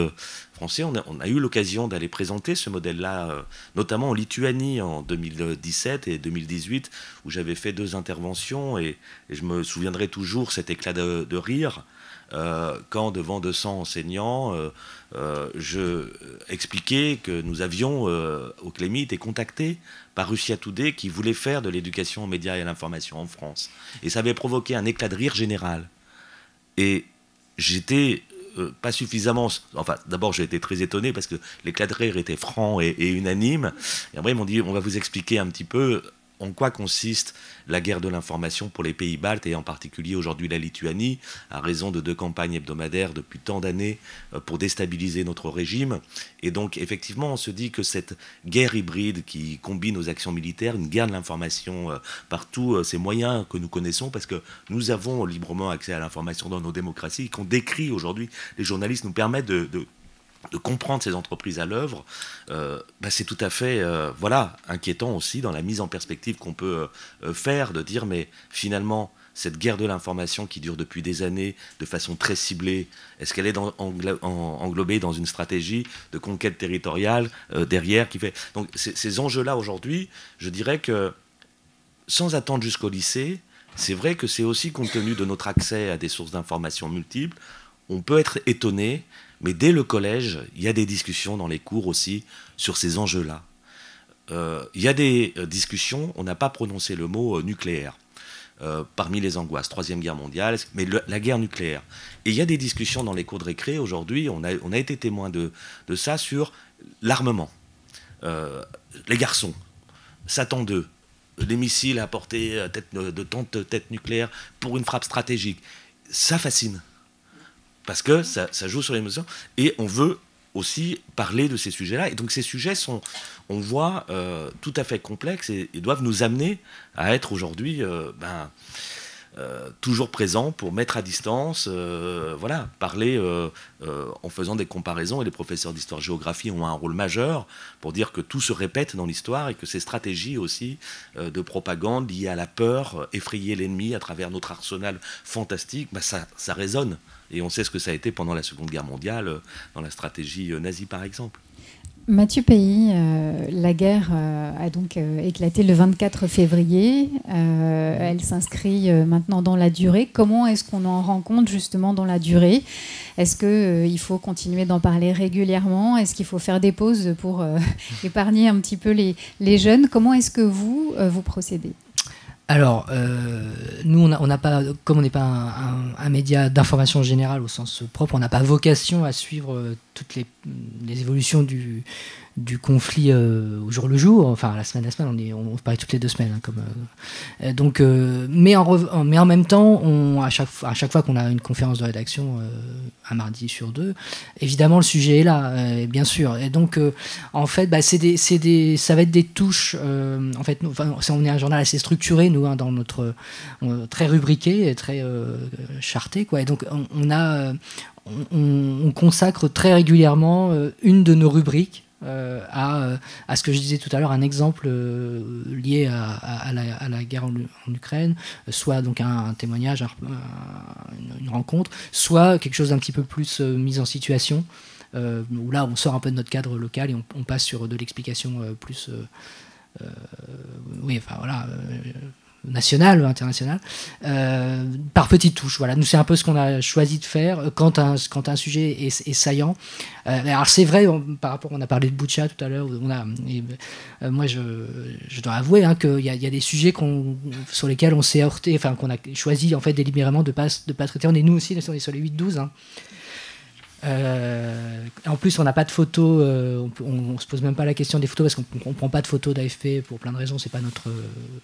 français, on a eu l'occasion d'aller présenter ce modèle-là, notamment en Lituanie en 2017 et 2018, où j'avais fait 2 interventions, et je me souviendrai toujours cet éclat de rire quand, devant 200 enseignants, je expliquais que nous avions, au Clémy, été contactés par Russia Today, qui voulait faire de l'éducation aux médias et à l'information en France. Et ça avait provoqué un éclat de rire général. Et j'étais pas suffisamment... Enfin, d'abord, j'ai été très étonné parce que l'éclat de rire était franc et unanime. Et après, ils m'ont dit, on va vous expliquer un petit peu en quoi consiste la guerre de l'information pour les pays baltes, et en particulier aujourd'hui la Lituanie, à raison de 2 campagnes hebdomadaires depuis tant d'années pour déstabiliser notre régime. Et donc, effectivement, on se dit que cette guerre hybride qui combine aux actions militaires, une guerre de l'information par tous ces moyens que nous connaissons, parce que nous avons librement accès à l'information dans nos démocraties, qu'on décrit aujourd'hui, les journalistes nous permettent de comprendre ces entreprises à l'œuvre, c'est tout à fait inquiétant aussi dans la mise en perspective qu'on peut faire, de dire mais finalement cette guerre de l'information qui dure depuis des années de façon très ciblée, est-ce qu'elle est englobée dans une stratégie de conquête territoriale derrière qui fait... Donc ces enjeux-là aujourd'hui, je dirais que sans attendre jusqu'au lycée, c'est vrai que c'est aussi compte tenu de notre accès à des sources d'informations multiples, on peut être étonné. Mais dès le collège, il y a des discussions dans les cours aussi sur ces enjeux-là. Il y a des discussions, on n'a pas prononcé le mot nucléaire parmi les angoisses, 3e guerre mondiale, mais la guerre nucléaire. Et il y a des discussions dans les cours de récré, aujourd'hui, on a été témoin de ça, sur l'armement. Les garçons, Satan 2, les missiles à portée de tête nucléaire pour une frappe stratégique. Ça fascine. Parce que ça joue sur l'émotion, et on veut aussi parler de ces sujets-là. Et donc ces sujets sont, on voit, tout à fait complexes et doivent nous amener à être aujourd'hui toujours présents pour mettre à distance, parler en faisant des comparaisons. Et les professeurs d'histoire-géographie ont un rôle majeur pour dire que tout se répète dans l'histoire et que ces stratégies aussi de propagande liées à la peur, effrayer l'ennemi à travers notre arsenal fantastique, ça résonne. Et on sait ce que ça a été pendant la Seconde Guerre mondiale, dans la stratégie nazie par exemple. Mathieu Pays, la guerre a donc éclaté le 24 février. Elle s'inscrit maintenant dans la durée. Comment est-ce qu'on en rend compte justement dans la durée? Est-ce qu'il faut continuer d'en parler régulièrement? Est-ce qu'il faut faire des pauses pour épargner un petit peu les jeunes? Comment est-ce que vous procédez? Alors, nous, on n'a pas, comme on n'est pas un média d'information générale au sens propre, on n'a pas vocation à suivre toutes les évolutions du conflit au jour le jour, enfin la semaine, on parle toutes les 2 semaines. Hein, mais en même temps, à chaque fois qu'on a une conférence de rédaction, un mardi sur 2, évidemment le sujet est là, bien sûr. Et donc, en fait, ça va être des touches. En fait, on est un journal assez structuré, nous, hein, dans notre très rubriqué, très charté, quoi. Et donc, on consacre très régulièrement une de nos rubriques à ce que je disais tout à l'heure, un exemple lié à la guerre en Ukraine, soit donc un témoignage, une rencontre, soit quelque chose d'un petit peu plus mis en situation, où là on sort un peu de notre cadre local et on passe sur de l'explication plus nationale ou internationale, par petites touches. Voilà. Nous, c'est un peu ce qu'on a choisi de faire quand un sujet est saillant. Alors, c'est vrai, par rapport, on a parlé de Boutcha tout à l'heure, moi, je dois avouer hein, qu'il y a des sujets sur lesquels on s'est heurté, enfin, qu'on a choisi en fait, délibérément de ne pas traiter. On est nous aussi, on est sur les 8-12. Hein. En plus, on n'a pas de photos, on se pose même pas la question des photos parce qu'on prend pas de photos d'AFP pour plein de raisons, c'est pas notre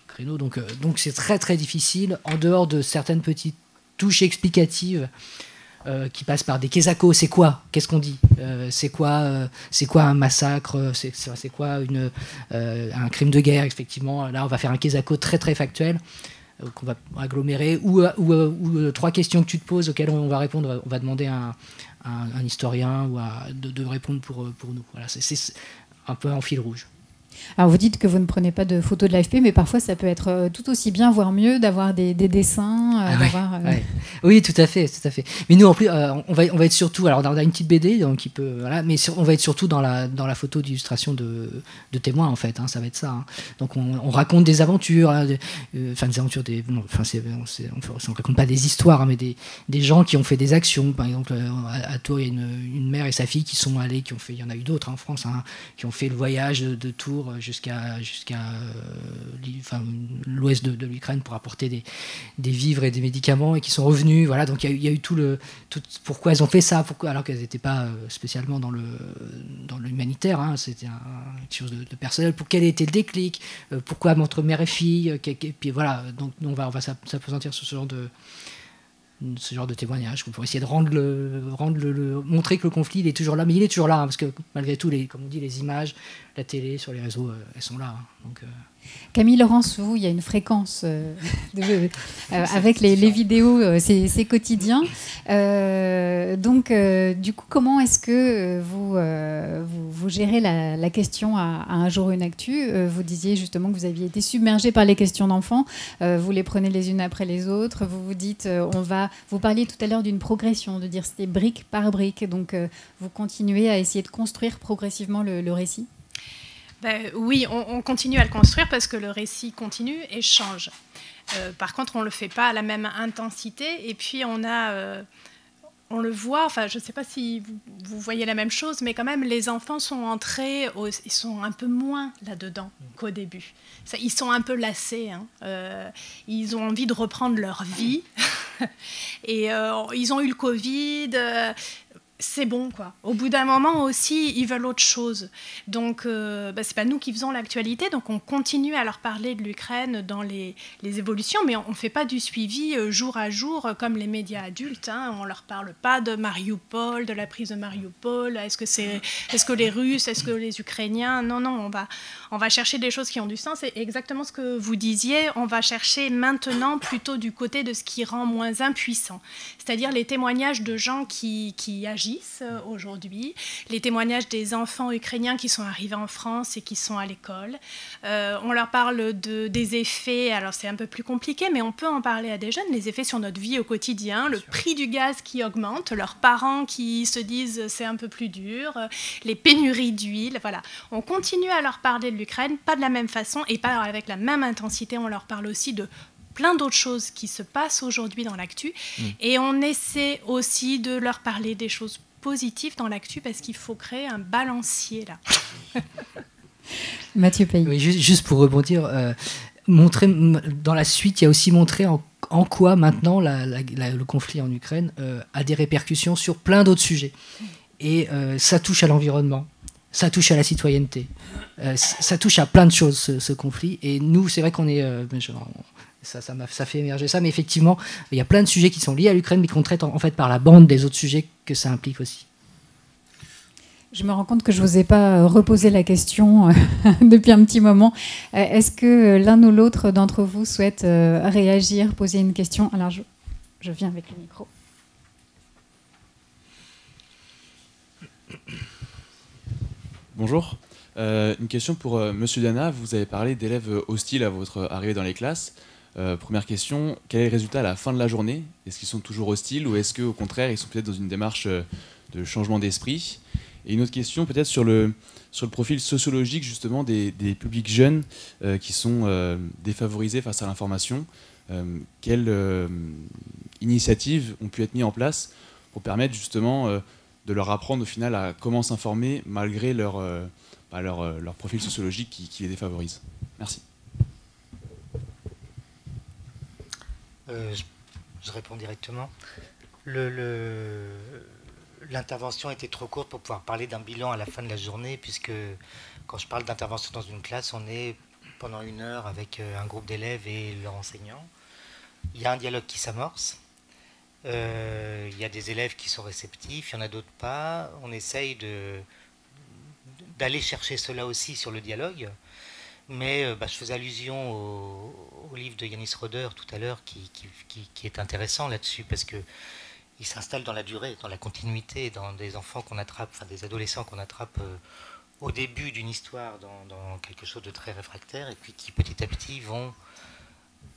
créneau, donc c'est très très difficile en dehors de certaines petites touches explicatives qui passent par des quesacos. C'est quoi ? Qu'est-ce qu'on dit ? C'est quoi un massacre ? C'est quoi un crime de guerre ? Effectivement, là, on va faire un quesaco très très factuel qu'on va agglomérer ou 3 questions que tu te poses auxquelles on va répondre. On va demander à un historien ou de répondre pour nous. Voilà, c'est un peu en fil rouge. Alors vous dites que vous ne prenez pas de photos de l'AFP, mais parfois ça peut être tout aussi bien, voire mieux, d'avoir des dessins. Oui, tout à fait. Mais nous, en plus, on va être surtout. Alors, on a une petite BD, donc qui peut, voilà, mais on va être surtout dans la photo d'illustration de témoins, en fait. Hein, ça va être ça. Hein. Donc, on raconte des aventures, des aventures. On raconte pas des histoires, hein, mais des gens qui ont fait des actions. Par exemple, à Tours, il y a une mère et sa fille qui sont allés, il y en a eu d'autres en France, hein, qui ont fait le voyage de Tours jusqu'à l'ouest de l'Ukraine pour apporter des vivres et des médicaments et qui sont revenus. Voilà, donc il y a eu tout pourquoi elles ont fait ça, alors qu'elles n'étaient pas spécialement dans l'humanitaire, hein, c'était quelque chose de personnel. Pour quel était le déclic, pourquoi entre mère et fille, et puis voilà, donc on va s'appesantir sur ce genre de témoignage pour essayer de montrer que le conflit il est toujours là, mais il est toujours là, hein, parce que malgré tout, comme on dit, les images, la télé, sur les réseaux, elles sont là. Hein, donc, Camille Laurence, vous, il y a une fréquence avec les vidéos, c'est quotidien. Donc, du coup, comment est-ce que vous gérez la question à un jour une actu ? Vous disiez justement que vous aviez été submergé par les questions d'enfants. Vous les prenez les unes après les autres. Vous vous dites, vous parliez tout à l'heure d'une progression, de dire c'était brique par brique. Donc, vous continuez à essayer de construire progressivement le récit ? Oui, on continue à le construire parce que le récit continue et change. Par contre, on ne le fait pas à la même intensité. Et puis, on le voit, enfin, je ne sais pas si vous voyez la même chose, mais quand même, les enfants sont entrés, ils sont un peu moins là-dedans qu'au début. Ils sont un peu lassés. Hein. Ils ont envie de reprendre leur vie. Et ils ont eu le Covid... c'est bon, quoi. Au bout d'un moment aussi, ils veulent autre chose. Donc, c'est pas nous qui faisons l'actualité, donc on continue à leur parler de l'Ukraine dans les évolutions, mais on fait pas du suivi jour à jour comme les médias adultes. Hein. On leur parle pas de Mariupol, de la prise de Mariupol. Est-ce que les Russes, est-ce que les Ukrainiens ? Non, on va chercher des choses qui ont du sens. C'est exactement ce que vous disiez. On va chercher maintenant plutôt du côté de ce qui rend moins impuissant, c'est-à-dire les témoignages de gens qui agissent aujourd'hui, les témoignages des enfants ukrainiens qui sont arrivés en France et qui sont à l'école. On leur parle des effets, alors c'est un peu plus compliqué, mais on peut en parler à des jeunes, les effets sur notre vie au quotidien, le prix du gaz qui augmente, leurs parents qui se disent c'est un peu plus dur, les pénuries d'huile, voilà. On continue à leur parler de l'Ukraine, pas de la même façon et pas avec la même intensité, on leur parle aussi de plein d'autres choses qui se passent aujourd'hui dans l'actu. Et on essaie aussi de leur parler des choses positives dans l'actu parce qu'il faut créer un balancier là. Mathieu Paye. Oui, juste pour rebondir, montrer, dans la suite, il y a aussi montré en quoi maintenant le conflit en Ukraine a des répercussions sur plein d'autres sujets. Et ça touche à l'environnement, ça touche à la citoyenneté, ça touche à plein de choses, ce conflit. Et nous, c'est vrai qu'on est... ça fait émerger ça, mais effectivement, il y a plein de sujets qui sont liés à l'Ukraine, mais qu'on traite en fait par la bande des autres sujets que ça implique aussi. Je me rends compte que je ne vous ai pas reposé la question depuis un petit moment. Est-ce que l'un ou l'autre d'entre vous souhaite réagir, poser une question? Alors, je viens avec le micro. Bonjour. Une question pour Monsieur Dana. Vous avez parlé d'élèves hostiles à votre arrivée dans les classes. Première question, quel est le résultat à la fin de la journée? Est-ce qu'ils sont toujours hostiles ou est-ce qu'au contraire, ils sont peut-être dans une démarche de changement d'esprit? Et une autre question peut-être sur le profil sociologique justement des publics jeunes qui sont défavorisés face à l'information. Quelles initiatives ont pu être mises en place pour permettre justement de leur apprendre au final à comment s'informer malgré leur profil sociologique qui les défavorise? Merci. Je réponds directement. L'intervention était trop courte pour pouvoir parler d'un bilan à la fin de la journée, puisque quand je parle d'intervention dans une classe, on est pendant 1 heure avec un groupe d'élèves et leur enseignant. Il y a un dialogue qui s'amorce. Il y a des élèves qui sont réceptifs, il y en a d'autres pas. On essaye d'aller chercher cela aussi sur le dialogue. Mais je faisais allusion au livre de Yanis Roder tout à l'heure qui est intéressant là-dessus, parce que il s'installe dans la durée, dans la continuité, dans des enfants qu'on attrape, enfin des adolescents qu'on attrape au début d'une histoire, dans quelque chose de très réfractaire, et puis qui petit à petit vont,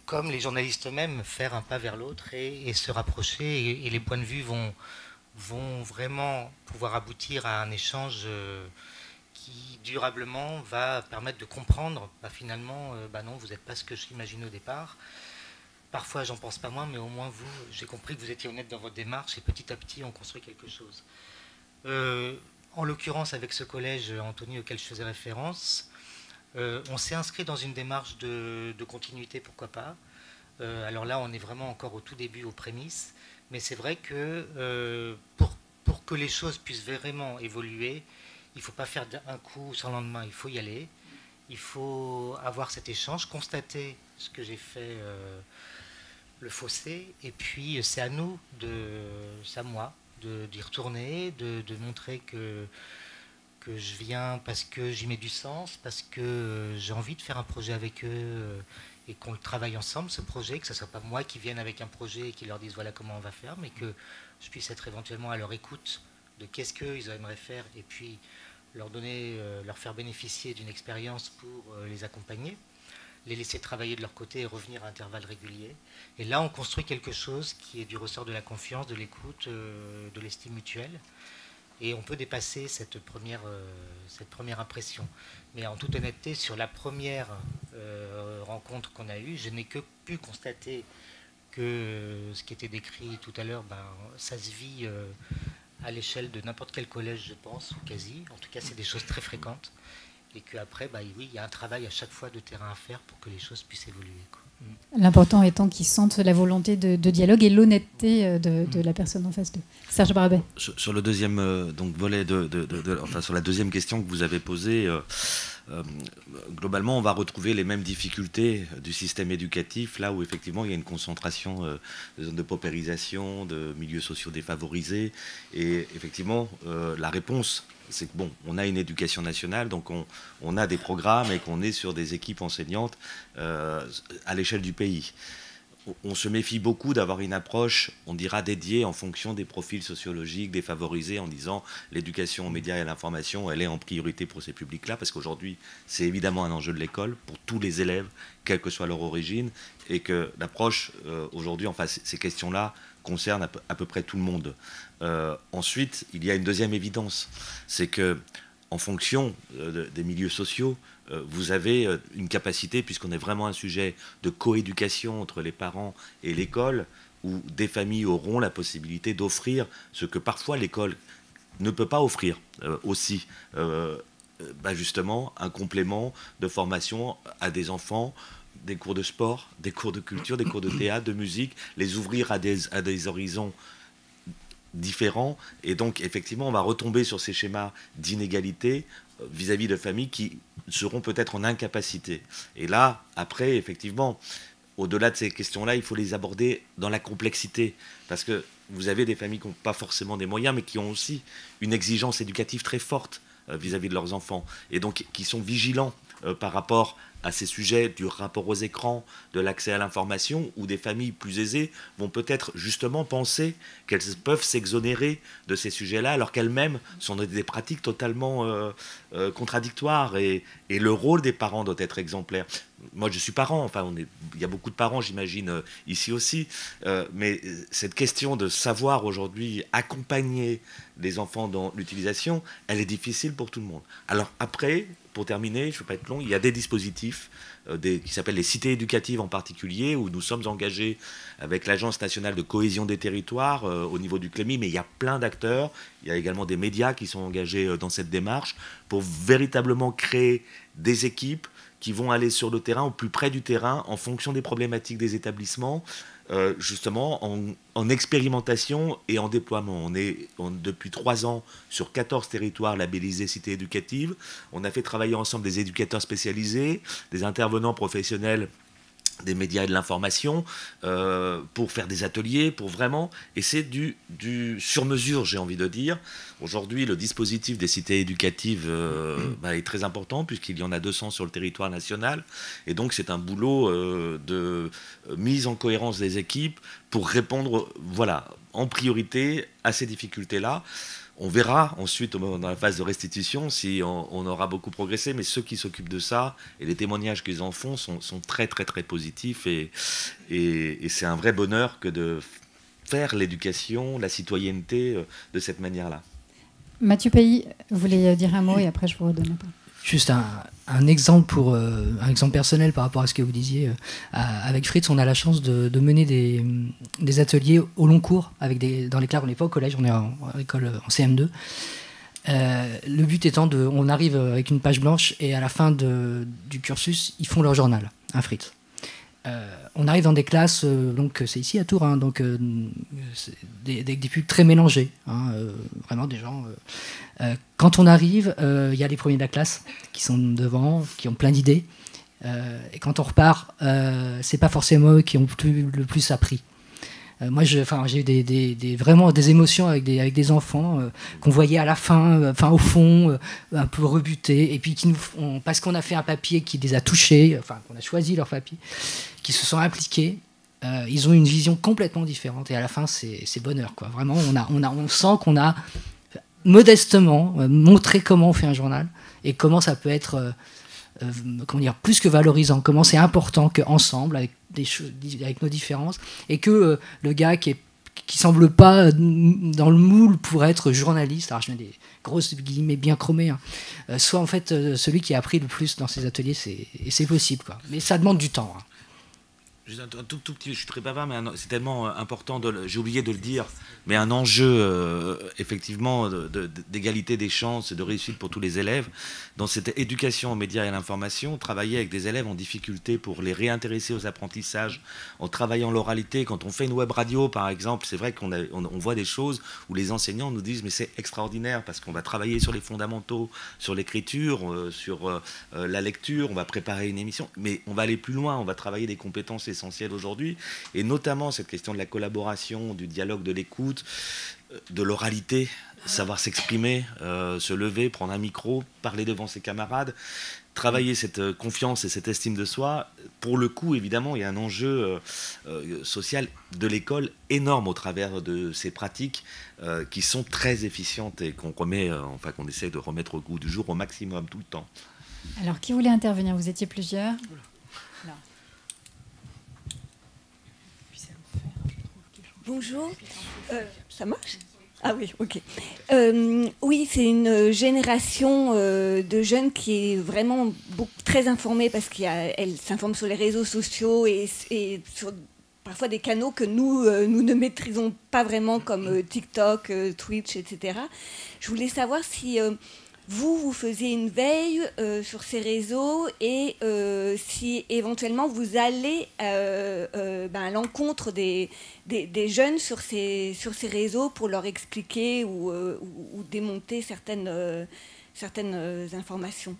comme les journalistes eux-mêmes, faire un pas vers l'autre et se rapprocher, et les points de vue vont vraiment pouvoir aboutir à un échange qui durablement va permettre de comprendre, finalement, non, vous n'êtes pas ce que j'imaginais au départ. Parfois, j'en pense pas moins, mais au moins vous, j'ai compris que vous étiez honnête dans votre démarche et petit à petit, on construit quelque chose. En l'occurrence, avec ce collège, Anthony, auquel je faisais référence, on s'est inscrit dans une démarche de continuité, pourquoi pas. Alors là, on est vraiment encore au tout début, aux prémices, mais c'est vrai que pour que les choses puissent vraiment évoluer, il ne faut pas faire d'un coup sans lendemain, il faut y aller. Il faut avoir cet échange, constater ce que j'ai fait, le fossé, et puis c'est à nous, c'est à moi, d'y retourner, de montrer que je viens parce que j'y mets du sens, parce que j'ai envie de faire un projet avec eux et qu'on le travaille ensemble, ce projet, que ce ne soit pas moi qui vienne avec un projet et qui leur dise voilà comment on va faire, mais que je puisse être éventuellement à leur écoute de qu'est-ce qu'ils aimeraient faire, et puis leur faire bénéficier d'une expérience pour les accompagner, les laisser travailler de leur côté et revenir à intervalles réguliers. Et là, on construit quelque chose qui est du ressort de la confiance, de l'écoute, de l'estime mutuelle. Et on peut dépasser cette première impression. Mais en toute honnêteté, sur la première rencontre qu'on a eue, je n'ai que pu constater que ce qui était décrit tout à l'heure, ça se vit à l'échelle de n'importe quel collège, je pense, ou quasi. En tout cas, c'est des choses très fréquentes. Et qu'après, oui, il y a un travail à chaque fois de terrain à faire pour que les choses puissent évoluer, quoi. L'important étant qu'ils sentent la volonté de dialogue et l'honnêteté de la personne en face d'eux. Serge Barbet. Sur le deuxième volet, sur la deuxième question que vous avez posée, globalement, on va retrouver les mêmes difficultés du système éducatif, là où effectivement il y a une concentration de zones de paupérisation, de milieux sociaux défavorisés. Et effectivement, la réponse, c'est que on a une éducation nationale, donc on a des programmes et qu'on est sur des équipes enseignantes à l'échelle du pays. On se méfie beaucoup d'avoir une approche, on dira, dédiée en fonction des profils sociologiques défavorisés, en disant l'éducation aux médias et à l'information, elle est en priorité pour ces publics-là, parce qu'aujourd'hui, c'est évidemment un enjeu de l'école pour tous les élèves, quelle que soit leur origine, et que l'approche, aujourd'hui, ces questions-là concernent à peu près tout le monde. Ensuite, il y a une deuxième évidence, c'est que en fonction des milieux sociaux, vous avez une capacité, puisqu'on est vraiment un sujet de coéducation entre les parents et l'école, où des familles auront la possibilité d'offrir ce que parfois l'école ne peut pas offrir aussi, justement un complément de formation à des enfants, des cours de sport, des cours de culture, des cours de théâtre, de musique, les ouvrir à des horizons différents. Et donc, effectivement, on va retomber sur ces schémas d'inégalité vis-à-vis de familles qui seront peut-être en incapacité. Et là, après, effectivement, au-delà de ces questions-là, il faut les aborder dans la complexité. Parce que vous avez des familles qui n'ont pas forcément des moyens, mais qui ont aussi une exigence éducative très forte vis-à-vis de leurs enfants. Et donc, qui sont vigilants par rapport à ces sujets du rapport aux écrans, de l'accès à l'information, où des familles plus aisées vont peut-être justement penser qu'elles peuvent s'exonérer de ces sujets-là, alors qu'elles-mêmes sont dans des pratiques totalement contradictoires. Et le rôle des parents doit être exemplaire. Moi, je suis parent, enfin, il y a beaucoup de parents, j'imagine, ici aussi, mais cette question de savoir aujourd'hui accompagner les enfants dans l'utilisation, elle est difficile pour tout le monde. Alors après, pour terminer, je ne vais pas être long, il y a des dispositifs qui s'appellent les cités éducatives en particulier, où nous sommes engagés avec l'Agence nationale de cohésion des territoires au niveau du CLEMI, mais il y a plein d'acteurs, il y a également des médias qui sont engagés dans cette démarche pour véritablement créer des équipes qui vont aller sur le terrain, au plus près du terrain, en fonction des problématiques des établissements, justement en expérimentation et en déploiement. On est depuis 3 ans sur 14 territoires labellisés cités éducatives. On a fait travailler ensemble des éducateurs spécialisés, des intervenants professionnels des médias et de l'information, pour faire des ateliers, pour vraiment, et c'est du sur-mesure, j'ai envie de dire. Aujourd'hui, le dispositif des cités éducatives est très important, puisqu'il y en a 200 sur le territoire national, et donc c'est un boulot de mise en cohérence des équipes pour répondre, voilà, en priorité à ces difficultés-là. On verra ensuite, dans la phase de restitution, si on aura beaucoup progressé, mais ceux qui s'occupent de ça, et les témoignages qu'ils en font, sont très, très, très positifs. Et c'est un vrai bonheur que de faire l'éducation, la citoyenneté de cette manière-là. Mathieu Pays, vous voulez dire un mot et après je vous redonne la parole. Juste un exemple un exemple personnel par rapport à ce que vous disiez. Avec Fritz, on a la chance de mener des ateliers au long cours dans les classes. On n'est pas au collège, on est en école en CM2. Le but étant on arrive avec une page blanche et à la fin du cursus, ils font leur journal, un Fritz. On arrive dans des classes, donc c'est ici à Tours, hein, donc des publics très mélangés, hein, vraiment des gens. Quand on arrive, il y a les premiers de la classe qui sont devant, qui ont plein d'idées, et quand on repart, c'est pas forcément eux qui ont le plus appris. Moi, j'ai eu vraiment des émotions avec des enfants qu'on voyait à la fin, au fond, un peu rebutés, et puis parce qu'on a fait un papier qui les a touchés, qu'on a choisi leur papier, qui se sont impliqués, ils ont une vision complètement différente, et à la fin, c'est bonheur, quoi. Vraiment, on sent qu'on a modestement montré comment on fait un journal, et comment ça peut être plus que valorisant, comment c'est important qu'ensemble, avec nos différences, et que le gars qui semble pas dans le moule pour être journaliste, alors je mets des grosses guillemets bien chromés, hein, soit en fait celui qui a appris le plus dans ces ateliers, et c'est possible, quoi. Mais ça demande du temps, hein. Juste un tout petit, je suis très bavard, mais c'est tellement important, j'ai oublié de le dire, mais un enjeu effectivement d'égalité des chances et de réussite pour tous les élèves. Dans cette éducation aux médias et à l'information, travailler avec des élèves en difficulté pour les réintéresser aux apprentissages, en travaillant l'oralité. Quand on fait une web radio, par exemple, c'est vrai qu'on voit des choses où les enseignants nous disent mais c'est extraordinaire parce qu'on va travailler sur les fondamentaux, sur l'écriture, sur la lecture, on va préparer une émission, mais on va aller plus loin, on va travailler des compétences essentielles aujourd'hui, et notamment cette question de la collaboration, du dialogue, de l'écoute, de l'oralité, savoir s'exprimer, se lever, prendre un micro, parler devant ses camarades, travailler cette confiance et cette estime de soi. Pour le coup, évidemment, il y a un enjeu social de l'école énorme au travers de ces pratiques qui sont très efficientes et qu'on essaie de remettre au goût du jour au maximum, tout le temps. Alors, qui voulait intervenir? Vous étiez plusieurs. Bonjour, ça marche? Ah oui, ok. Oui, c'est une génération de jeunes qui est vraiment très informée parce qu'elle s'informe sur les réseaux sociaux et sur parfois des canaux que nous ne maîtrisons pas vraiment, comme TikTok, Twitch, etc. Je voulais savoir si vous faisiez une veille sur ces réseaux et si éventuellement vous allez à l'encontre des jeunes sur ces réseaux pour leur expliquer ou démonter certaines informations.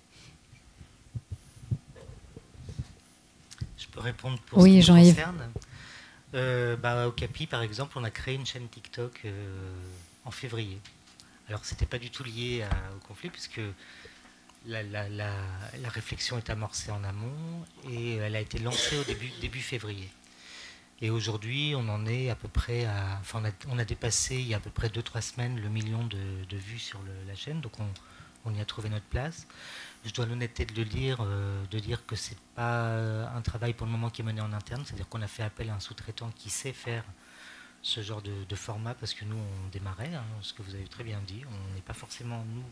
Je peux répondre pour ce qui me concerne. Au CAPI, par exemple, on a créé une chaîne TikTok en février. Alors, ce n'était pas du tout lié au conflit, puisque la réflexion est amorcée en amont et elle a été lancée au début février. Et aujourd'hui, on en est à peu près à... Enfin, on a dépassé, il y a à peu près 2-3 semaines, le million de vues sur la chaîne, donc on y a trouvé notre place. Je dois l'honnêteté de dire que ce n'est pas un travail pour le moment qui est mené en interne, c'est-à-dire qu'on a fait appel à un sous-traitant qui sait faire ce genre de format, parce que nous, on démarrait, ce que vous avez très bien dit, on n'est pas forcément, nous,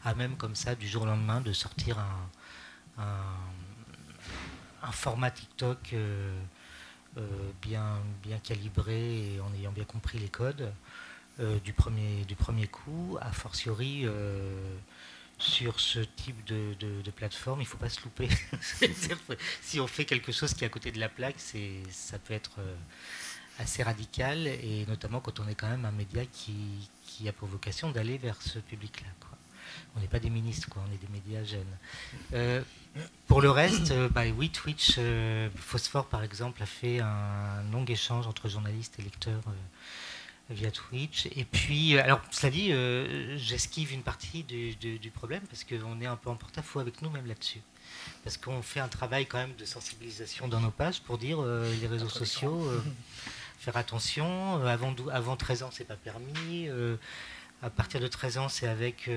à même comme ça, du jour au lendemain, de sortir un format TikTok bien calibré et en ayant bien compris les codes du premier coup, a fortiori... sur ce type de plateforme, il ne faut pas se louper. Si on fait quelque chose qui est à côté de la plaque, ça peut être assez radical, et notamment quand on est quand même un média qui a pour vocation d'aller vers ce public-là. On n'est pas des ministres, on est des médias jeunes. Pour le reste, oui, Twitch, Phosphore par exemple, a fait un long échange entre journalistes et lecteurs via Twitch. Et puis, alors, cela dit, j'esquive une partie du problème parce qu'on est un peu en porte-à-faux avec nous-mêmes là-dessus. Parce qu'on fait un travail quand même de sensibilisation dans nos pages pour dire les réseaux sociaux, faire attention. Avant 13 ans, c'est pas permis. À partir de 13 ans, c'est avec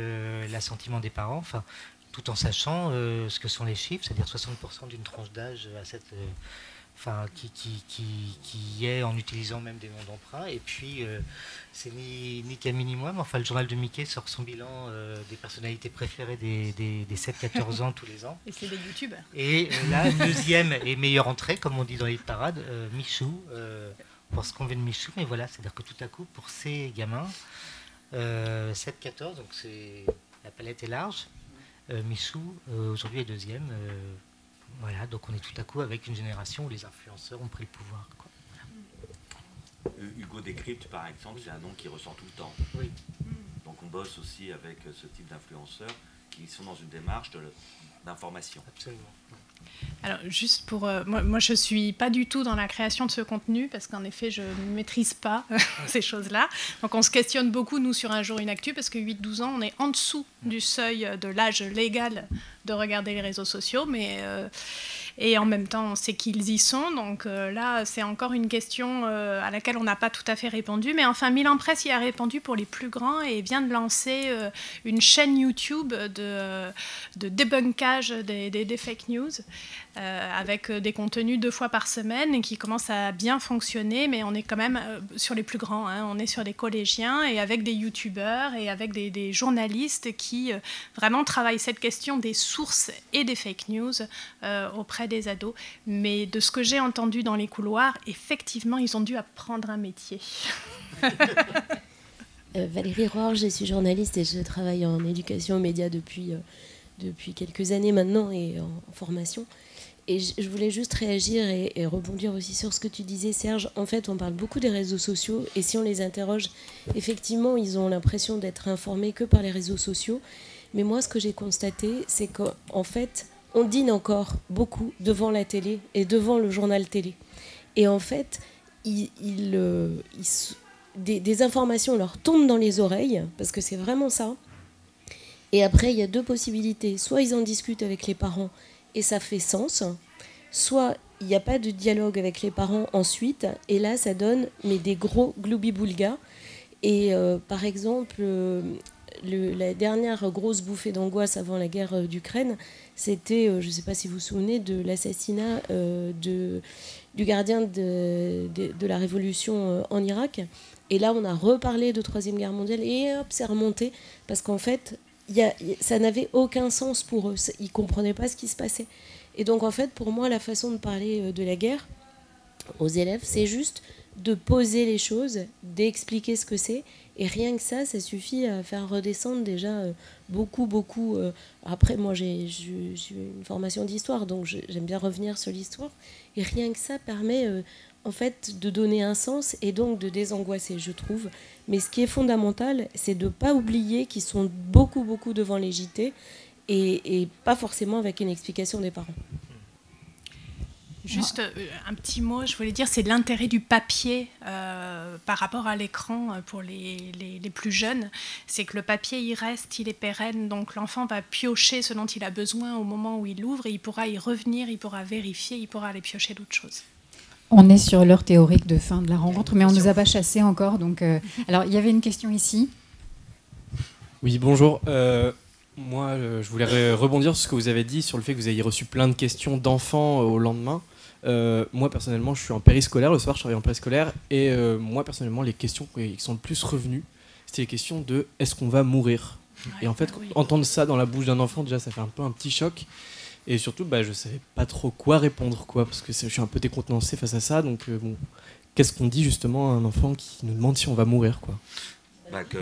l'assentiment des parents. Enfin, tout en sachant ce que sont les chiffres, c'est-à-dire 60% d'une tranche d'âge à cette... qui est en utilisant même des noms d'emprunt. Et puis, c'est ni Camille ni moi, mais enfin, le journal de Mickey sort son bilan des personnalités préférées des 7-14 ans tous les ans. Et c'est des youtubeurs. Et là, deuxième et meilleure entrée, comme on dit dans les parades, Michou, parce qu'on veut de Michou, mais voilà, c'est-à-dire que tout à coup, pour ces gamins, 7-14, donc la palette est large, Michou, aujourd'hui, est deuxième. Voilà, donc on est tout à coup avec une génération où les influenceurs ont pris le pouvoir. Hugo Décrypte, par exemple, c'est un nom qui ressort tout le temps. Oui. Donc on bosse aussi avec ce type d'influenceurs qui sont dans une démarche d'information. Absolument. Alors juste pour... moi je ne suis pas du tout dans la création de ce contenu parce qu'en effet je ne maîtrise pas ces choses-là. Donc on se questionne beaucoup nous sur Un jour une actu parce que 8-12 ans on est en dessous du seuil de l'âge légal de regarder les réseaux sociaux, mais et en même temps on sait qu'ils y sont, donc là c'est encore une question à laquelle on n'a pas tout à fait répondu, mais enfin Milan Presse y a répondu pour les plus grands et vient de lancer une chaîne YouTube de débunkage des fake news avec des contenus 2 fois par semaine et qui commence à bien fonctionner, mais on est quand même sur les plus grands, on est sur des collégiens et avec des youtubeurs et avec des journalistes qui vraiment travaillent cette question des sources et des fake news auprès des ados. Mais de ce que j'ai entendu dans les couloirs, effectivement, ils ont dû apprendre un métier. Valérie Rohr, je suis journaliste et je travaille en éducation aux médias depuis quelques années maintenant et en formation. Et je voulais juste réagir et rebondir aussi sur ce que tu disais, Serge. En fait, on parle beaucoup des réseaux sociaux et si on les interroge, effectivement, ils ont l'impression d'être informés que par les réseaux sociaux. Mais moi, ce que j'ai constaté, c'est qu'en fait, on dîne encore beaucoup devant la télé et devant le journal télé. Et en fait, des informations leur tombent dans les oreilles, parce que c'est vraiment ça. Et après, il y a 2 possibilités. Soit ils en discutent avec les parents et ça fait sens, soit il n'y a pas de dialogue avec les parents ensuite, et là, ça donne des gros gloubi-boulga. Et par exemple, la dernière grosse bouffée d'angoisse avant la guerre d'Ukraine, c'était, je ne sais pas si vous vous souvenez, de l'assassinat du gardien de la révolution en Irak. Et là, on a reparlé de 3e guerre mondiale, et hop, c'est remonté, parce qu'en fait, ça n'avait aucun sens pour eux. Ils ne comprenaient pas ce qui se passait. Et donc, en fait, pour moi, la façon de parler de la guerre aux élèves, c'est juste de poser les choses, d'expliquer ce que c'est Et rien que ça suffit à faire redescendre déjà beaucoup. Après, moi, j'ai une formation d'histoire, donc j'aime bien revenir sur l'histoire. Et rien que ça permet, en fait, de donner un sens et donc de désangoisser, je trouve. Mais ce qui est fondamental, c'est de ne pas oublier qu'ils sont beaucoup devant les JT et pas forcément avec une explication des parents. Juste un petit mot, je voulais dire, c'est l'intérêt du papier par rapport à l'écran pour les plus jeunes. C'est que le papier, il reste, il est pérenne, donc l'enfant va piocher ce dont il a besoin au moment où il l'ouvre et il pourra y revenir, il pourra vérifier, il pourra aller piocher d'autres choses. On est sur l'heure théorique de fin de la rencontre, mais on ne nous a pas chassés encore. Donc, alors, il y avait une question ici. Oui, bonjour. Moi, je voulais rebondir sur ce que vous avez dit sur le fait que vous ayez reçu plein de questions d'enfants au lendemain. Moi, personnellement, je suis en périscolaire. Le soir, je travaille en périscolaire. Et moi, personnellement, les questions qui sont le plus revenues, c'était les questions de « est-ce qu'on va mourir ?» Et en fait, entendre ça dans la bouche d'un enfant, déjà, ça fait un peu un petit choc. Et surtout, je ne savais pas trop quoi répondre, parce que je suis un peu décontenancé face à ça. Donc, qu'est-ce qu'on dit justement à un enfant qui nous demande si on va mourir, quoi?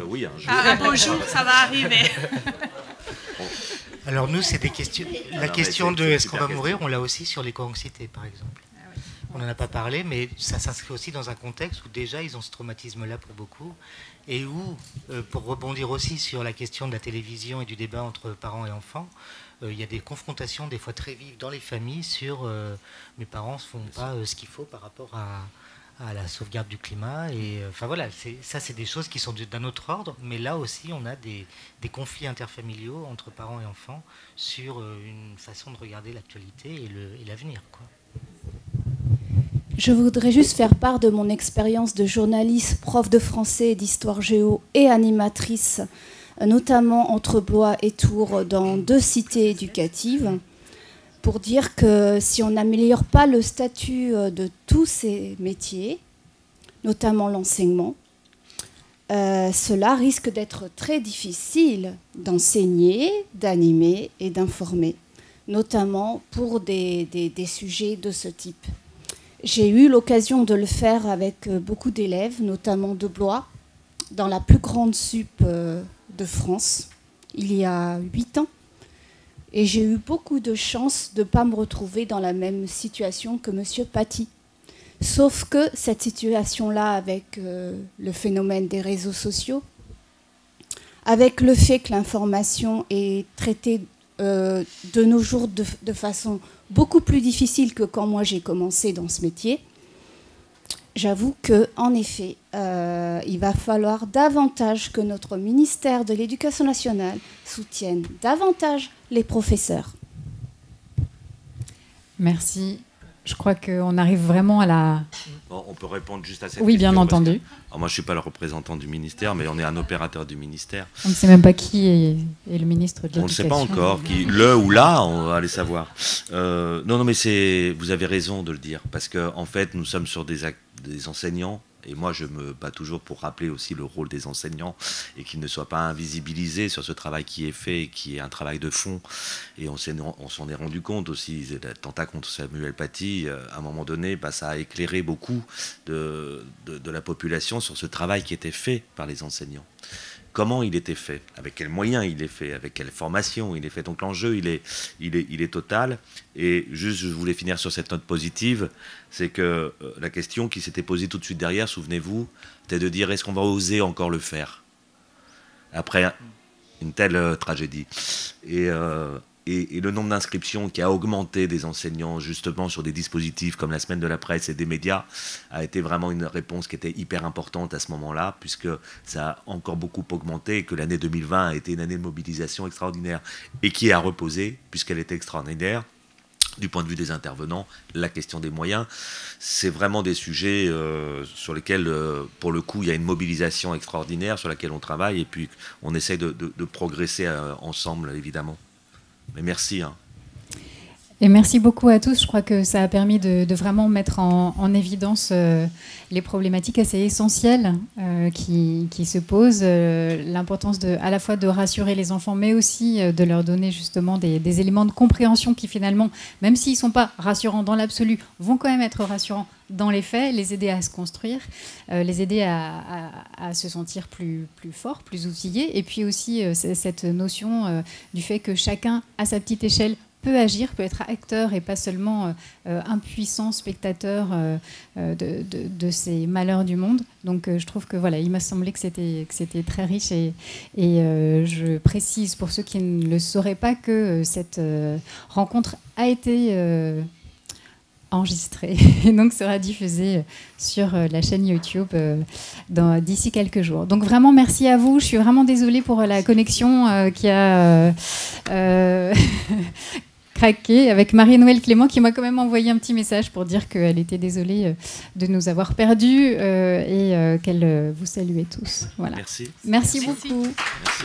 Oui, un jour. Un beau jour, ça va arriver. Alors nous, c'est des questions. La question de est-ce qu'on va mourir, on l'a aussi sur l'éco-anxiété, par exemple. On n'en a pas parlé, mais ça s'inscrit aussi dans un contexte où déjà ils ont ce traumatisme-là pour beaucoup, et où, pour rebondir aussi sur la question de la télévision et du débat entre parents et enfants, il y a des confrontations des fois très vives dans les familles sur mes parents ne font pas ce qu'il faut par rapport à la sauvegarde du climat. Et enfin voilà, ça c'est des choses qui sont d'un autre ordre, mais là aussi on a des conflits interfamiliaux entre parents et enfants sur une façon de regarder l'actualité et l'avenir, quoi. Je voudrais juste faire part de mon expérience de journaliste, prof de français et d'histoire géo et animatrice, notamment entre Blois et Tours, dans 2 cités éducatives, pour dire que si on n'améliore pas le statut de tous ces métiers, notamment l'enseignement, cela risque d'être très difficile d'enseigner, d'animer et d'informer, notamment pour des sujets de ce type. J'ai eu l'occasion de le faire avec beaucoup d'élèves, notamment de Blois, dans la plus grande sup de France, il y a 8 ans. Et j'ai eu beaucoup de chance de ne pas me retrouver dans la même situation que M. Paty. Sauf que cette situation-là, avec le phénomène des réseaux sociaux, avec le fait que l'information est traitée de nos jours de façon beaucoup plus difficile que quand moi j'ai commencé dans ce métier, j'avoue qu'en effet, il va falloir davantage que notre ministère de l'Éducation nationale soutienne davantage les professeurs. Merci. Je crois qu'on arrive vraiment à la... Bon, on peut répondre juste à cette question. Oui, bien entendu. Alors moi, je ne suis pas le représentant du ministère, mais on est un opérateur du ministère. On ne sait même pas qui est le ministre de l'Éducation. On ne sait pas encore. Le ou là, on va aller savoir. Non, mais vous avez raison de le dire, parce qu'en fait, nous sommes sur des enseignants, et moi, je me bats toujours pour rappeler aussi le rôle des enseignants, et qu'ils ne soient pas invisibilisés sur ce travail qui est fait, qui est un travail de fond. Et on s'en est rendu compte aussi, l'attentat contre Samuel Paty, à un moment donné, ça a éclairé beaucoup de la population sur ce travail qui était fait par les enseignants. Comment il était fait, avec quels moyens il est fait, avec quelle formation il est fait. Donc l'enjeu, il est total. Et juste, je voulais finir sur cette note positive, c'est que la question qui s'était posée tout de suite derrière, souvenez-vous, c'était de dire, est-ce qu'on va oser encore le faire après une telle tragédie? Et le nombre d'inscriptions qui a augmenté des enseignants justement sur des dispositifs comme la Semaine de la Presse et des médias a été vraiment une réponse qui était hyper importante à ce moment-là, puisque ça a encore beaucoup augmenté et que l'année 2020 a été une année de mobilisation extraordinaire et qui a reposé, puisqu'elle était extraordinaire. Du point de vue des intervenants, la question des moyens, c'est vraiment des sujets sur lesquels, pour le coup, il y a une mobilisation extraordinaire sur laquelle on travaille et puis on essaie de progresser ensemble, évidemment. Mais merci. Et merci beaucoup à tous. Je crois que ça a permis de vraiment mettre en évidence les problématiques assez essentielles qui se posent. L'importance à la fois de rassurer les enfants, mais aussi de leur donner justement des éléments de compréhension qui finalement, même s'ils ne sont pas rassurants dans l'absolu, vont quand même être rassurants dans les faits, les aider à se construire, les aider à se sentir plus fort, plus outillé. Et puis aussi cette notion du fait que chacun, à sa petite échelle, peut agir, peut être acteur et pas seulement impuissant spectateur de ces malheurs du monde. Donc je trouve que voilà, il m'a semblé que c'était très riche et je précise pour ceux qui ne le sauraient pas que cette rencontre a été enregistrée et donc sera diffusée sur la chaîne YouTube d'ici quelques jours. Donc vraiment merci à vous. Je suis vraiment désolée pour la connexion qui a craqué, avec Marie-Noëlle Clément qui m'a quand même envoyé un petit message pour dire qu'elle était désolée de nous avoir perdus et qu'elle vous saluait tous. Voilà. Merci. Merci beaucoup. Merci.